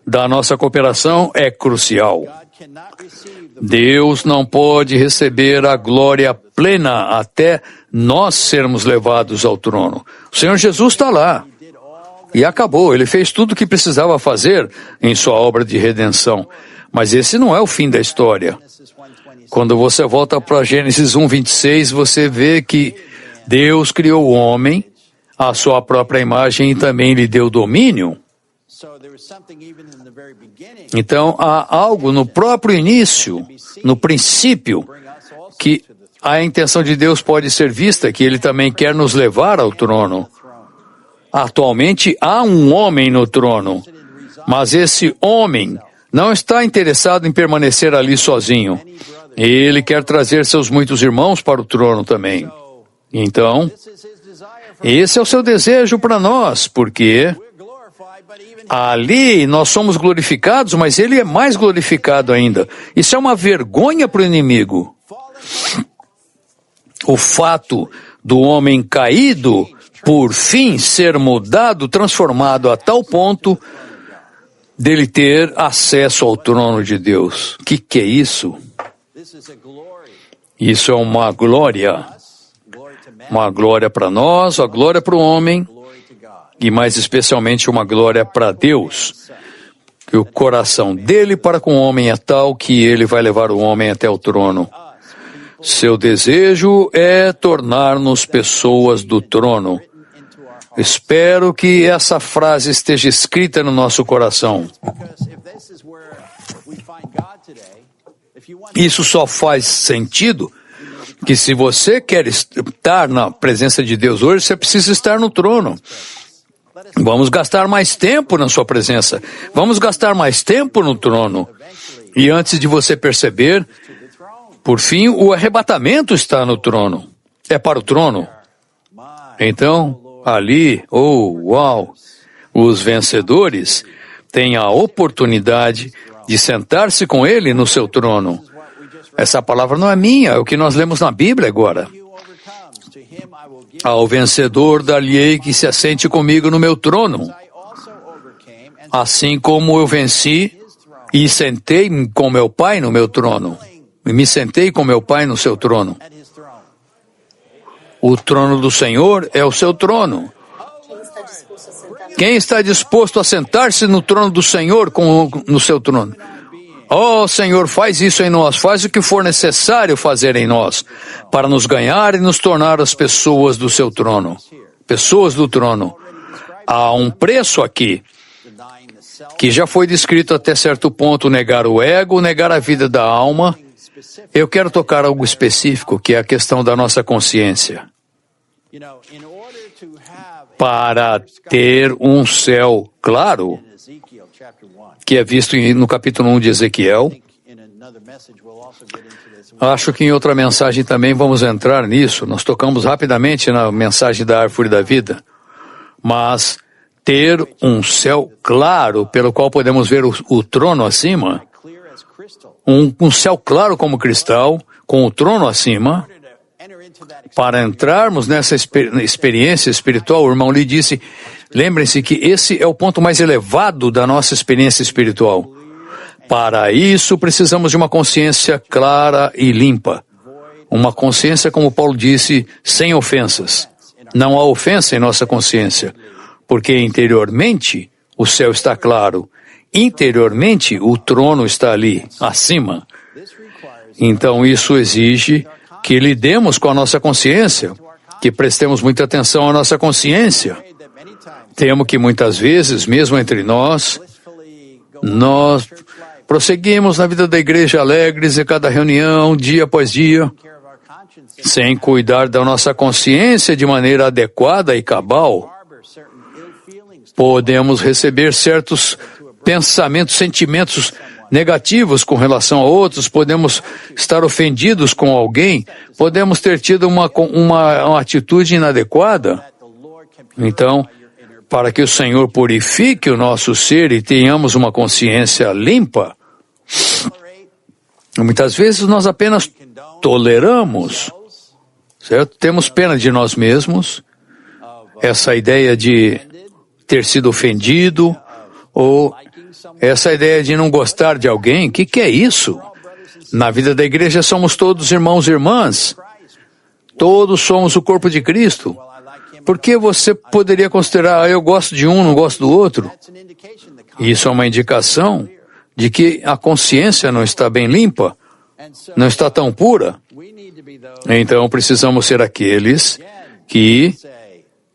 Speaker 1: da nossa cooperação é crucial. Deus não pode receber a glória plena até nós sermos levados ao trono. O Senhor Jesus está lá. e acabou. Ele fez tudo o que precisava fazer em sua obra de redenção. Mas esse não é o fim da história. Quando você volta para Gênesis 1:26, você vê que Deus criou o homem à sua própria imagem e também lhe deu domínio. Então, há algo no próprio início, no princípio, que a intenção de Deus pode ser vista, que Ele também quer nos levar ao trono. Atualmente, há um homem no trono, mas esse homem não está interessado em permanecer ali sozinho. Ele quer trazer seus muitos irmãos para o trono também. Então, esse é o seu desejo para nós, porque ali nós somos glorificados, mas ele é mais glorificado ainda. Isso é uma vergonha para o inimigo. O fato do homem caído, por fim, ser mudado, transformado a tal ponto dele ter acesso ao trono de Deus. O que é isso? Isso é uma glória. Uma glória para nós, uma glória para o homem, e mais especialmente uma glória para Deus. Que o coração dele para com o homem é tal que ele vai levar o homem até o trono. Seu desejo é tornar-nos pessoas do trono. Espero que essa frase esteja escrita no nosso coração. Isso só faz sentido que se você quer estar na presença de Deus hoje, você precisa estar no trono. Vamos gastar mais tempo na sua presença. Vamos gastar mais tempo no trono. E antes de você perceber, por fim, o arrebatamento está no trono. É para o trono. Então, ali, uau, os vencedores têm a oportunidade de sentar-se com ele no seu trono. Essa palavra não é minha, é o que nós lemos na Bíblia agora. Ao vencedor dar-lhe-ei que se assente comigo no meu trono, assim como eu venci e sentei com meu Pai no meu trono. E me sentei com meu Pai no seu trono. O trono do Senhor é o seu trono. Quem está disposto a sentar-se no trono do Senhor no seu trono? Oh, Senhor, faz isso em nós, faz o que for necessário fazer em nós, para nos ganhar e nos tornar as pessoas do seu trono. Pessoas do trono. Há um preço aqui, que já foi descrito até certo ponto, negar o ego, negar a vida da alma. Eu quero tocar algo específico, que é a questão da nossa consciência. Para ter um céu claro, que é visto no capítulo 1 de Ezequiel. Acho que em outra mensagem também vamos entrar nisso. Nós tocamos rapidamente na mensagem da árvore da vida. Mas ter um céu claro, pelo qual podemos ver o trono acima, um céu claro como cristal, com o trono acima, para entrarmos nessa experiência espiritual, o irmão lhe disse, lembrem-se que esse é o ponto mais elevado da nossa experiência espiritual. Para isso, precisamos de uma consciência clara e limpa. Uma consciência, como Paulo disse, sem ofensas. Não há ofensa em nossa consciência, porque interiormente o céu está claro. Interiormente o trono está ali, acima. Então isso exige que lidemos com a nossa consciência, que prestemos muita atenção à nossa consciência. Temo que muitas vezes, mesmo entre nós prosseguimos na vida da igreja alegres em cada reunião, dia após dia, sem cuidar da nossa consciência de maneira adequada e cabal. Podemos receber certos pensamentos, sentimentos negativos com relação a outros, podemos estar ofendidos com alguém, podemos ter tido uma atitude inadequada. Então, para que o Senhor purifique o nosso ser e tenhamos uma consciência limpa, muitas vezes nós apenas toleramos, certo? Temos pena de nós mesmos, essa ideia de ter sido ofendido, ou essa ideia de não gostar de alguém. O que é isso? Na vida da igreja somos todos irmãos e irmãs. Todos somos o corpo de Cristo. Porque você poderia considerar, eu gosto de um, não gosto do outro. Isso é uma indicação de que a consciência não está bem limpa, não está tão pura. Então precisamos ser aqueles que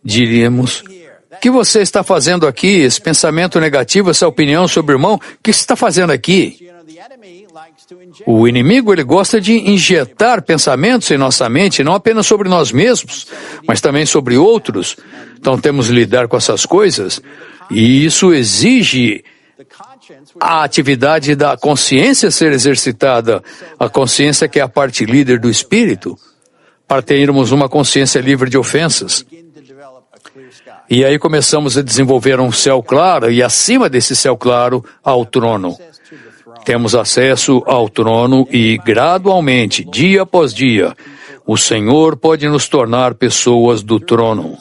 Speaker 1: diríamos: o que você está fazendo aqui? Esse pensamento negativo, essa opinião sobre o irmão, o que você está fazendo aqui? O inimigo, ele gosta de injetar pensamentos em nossa mente, não apenas sobre nós mesmos, mas também sobre outros. Então temos de lidar com essas coisas, e isso exige a atividade da consciência ser exercitada, a consciência que é a parte líder do espírito, para termos uma consciência livre de ofensas. E aí começamos a desenvolver um céu claro, e acima desse céu claro, ao trono. Temos acesso ao trono e, gradualmente, dia após dia, o Senhor pode nos tornar pessoas do trono.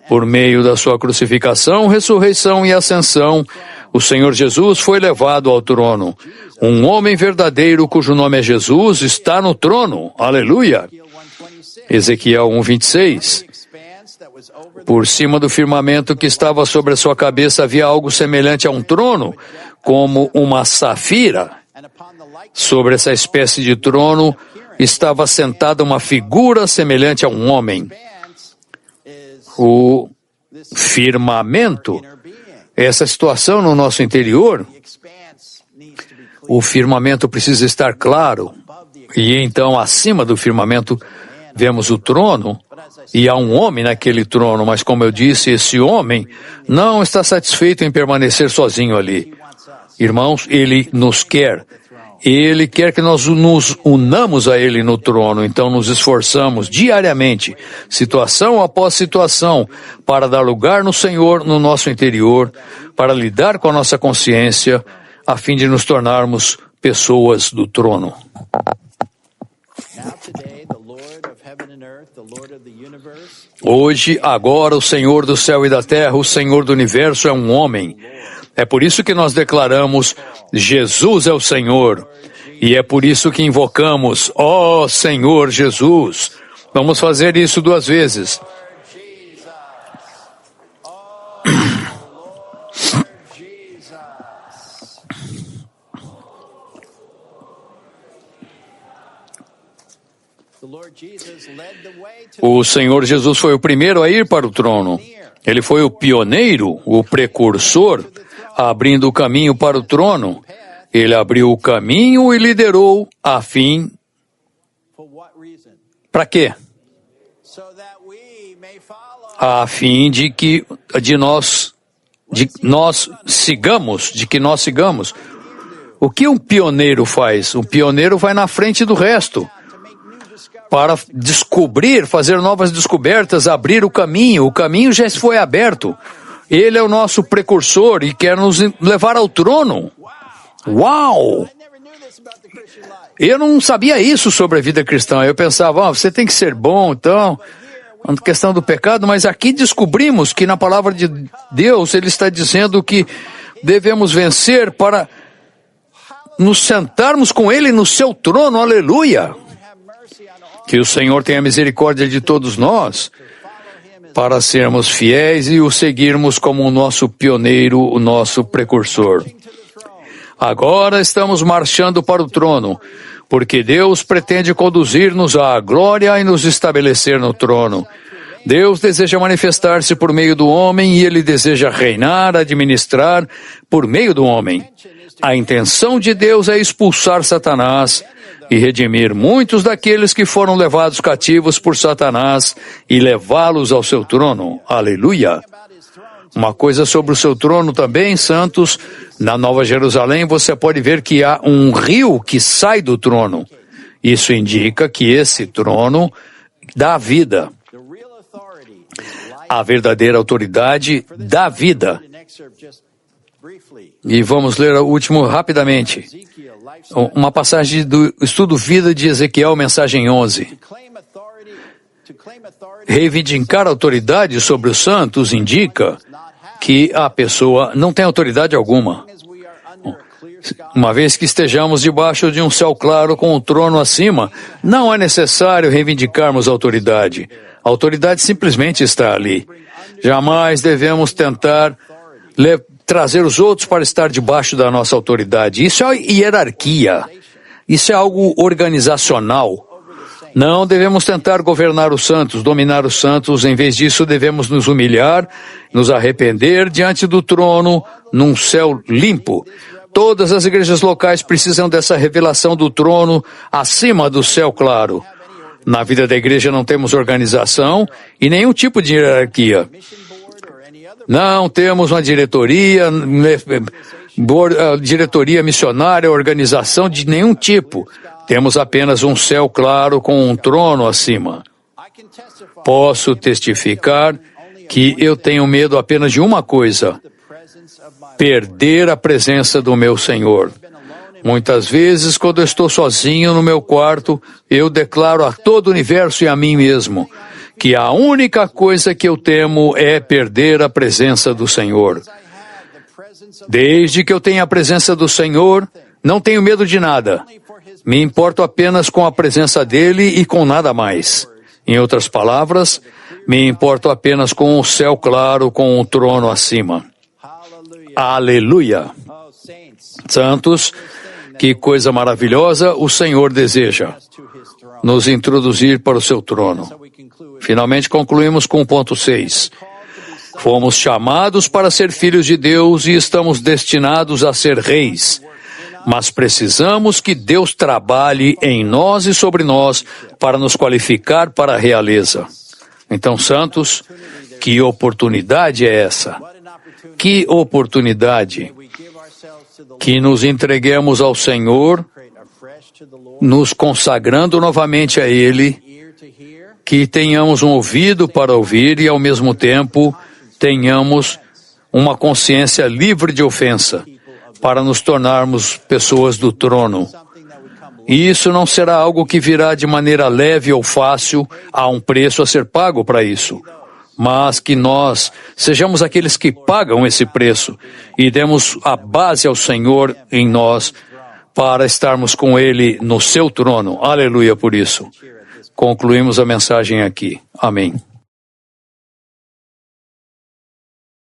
Speaker 1: Por meio da sua crucificação, ressurreição e ascensão, o Senhor Jesus foi levado ao trono. Um homem verdadeiro, cujo nome é Jesus, está no trono. Aleluia! Ezequiel 1:26. Por cima do firmamento que estava sobre a sua cabeça havia algo semelhante a um trono, como uma safira. Sobre essa espécie de trono estava sentada uma figura semelhante a um homem. O firmamento, essa situação no nosso interior, o firmamento precisa estar claro. E então, acima do firmamento, vemos o trono, e há um homem naquele trono, mas como eu disse, esse homem não está satisfeito em permanecer sozinho ali. Irmãos, ele nos quer. Ele quer que nós nos unamos a ele no trono, então nos esforçamos diariamente, situação após situação, para dar lugar no Senhor no nosso interior, para lidar com a nossa consciência, a fim de nos tornarmos pessoas do trono. Hoje, agora, o Senhor do céu e da terra, o Senhor do universo é um homem. É por isso que nós declaramos: Jesus é o Senhor. E é por isso que invocamos: ó Senhor Jesus. Vamos fazer isso 2 vezes. O Senhor Jesus foi o primeiro a ir para o trono. Ele foi o pioneiro, o precursor, abrindo o caminho para o trono. Ele abriu o caminho e liderou a fim. Para quê? A fim de que nós sigamos. O que um pioneiro faz? Um pioneiro vai na frente do resto para descobrir, fazer novas descobertas, abrir o caminho. O caminho já foi aberto. Ele é o nosso precursor e quer nos levar ao trono. Uau! Eu não sabia isso sobre a vida cristã. Eu pensava, você tem que ser bom, então, a questão do pecado, mas aqui descobrimos que na palavra de Deus, ele está dizendo que devemos vencer para nos sentarmos com ele no seu trono. Aleluia! Que o Senhor tenha misericórdia de todos nós, para sermos fiéis e o seguirmos como o nosso pioneiro, o nosso precursor. Agora estamos marchando para o trono, porque Deus pretende conduzir-nos à glória e nos estabelecer no trono. Deus deseja manifestar-se por meio do homem e Ele deseja reinar, administrar por meio do homem. A intenção de Deus é expulsar Satanás e redimir muitos daqueles que foram levados cativos por Satanás e levá-los ao seu trono. Aleluia! Uma coisa sobre o seu trono também, santos, na Nova Jerusalém você pode ver que há um rio que sai do trono. Isso indica que esse trono dá vida. A verdadeira autoridade dá vida. E vamos ler o último rapidamente. Uma passagem do estudo Vida de Ezequiel, mensagem 11. Reivindicar autoridade sobre os santos indica que a pessoa não tem autoridade alguma. Uma vez que estejamos debaixo de um céu claro com o trono acima, não é necessário reivindicarmos autoridade. A autoridade simplesmente está ali. Jamais devemos tentar trazer os outros para estar debaixo da nossa autoridade. Isso é hierarquia. Isso é algo organizacional. Não devemos tentar governar os santos, dominar os santos. Em vez disso, devemos nos humilhar, nos arrepender diante do trono, num céu limpo. Todas as igrejas locais precisam dessa revelação do trono acima do céu claro. Na vida da igreja não temos organização e nenhum tipo de hierarquia. Não temos uma diretoria missionária, organização de nenhum tipo. Temos apenas um céu claro com um trono acima. Posso testificar que eu tenho medo apenas de uma coisa: perder a presença do meu Senhor. Muitas vezes, quando eu estou sozinho no meu quarto, eu declaro a todo o universo e a mim mesmo que a única coisa que eu temo é perder a presença do Senhor. Desde que eu tenho a presença do Senhor, não tenho medo de nada. Me importo apenas com a presença dele e com nada mais. Em outras palavras, me importo apenas com o céu claro, com o trono acima. Aleluia! Santos, que coisa maravilhosa o Senhor deseja nos introduzir para o seu trono. Finalmente concluímos com o ponto 6. Fomos chamados para ser filhos de Deus e estamos destinados a ser reis. Mas precisamos que Deus trabalhe em nós e sobre nós para nos qualificar para a realeza. Então, santos, que oportunidade é essa? Que oportunidade! Que nos entreguemos ao Senhor, nos consagrando novamente a Ele, que tenhamos um ouvido para ouvir e, ao mesmo tempo, tenhamos uma consciência livre de ofensa, para nos tornarmos pessoas do trono. E isso não será algo que virá de maneira leve ou fácil, há um preço a ser pago para isso. Mas que nós sejamos aqueles que pagam esse preço e demos a base ao Senhor em nós para estarmos com Ele no seu trono. Aleluia por isso. Concluímos a mensagem aqui. Amém.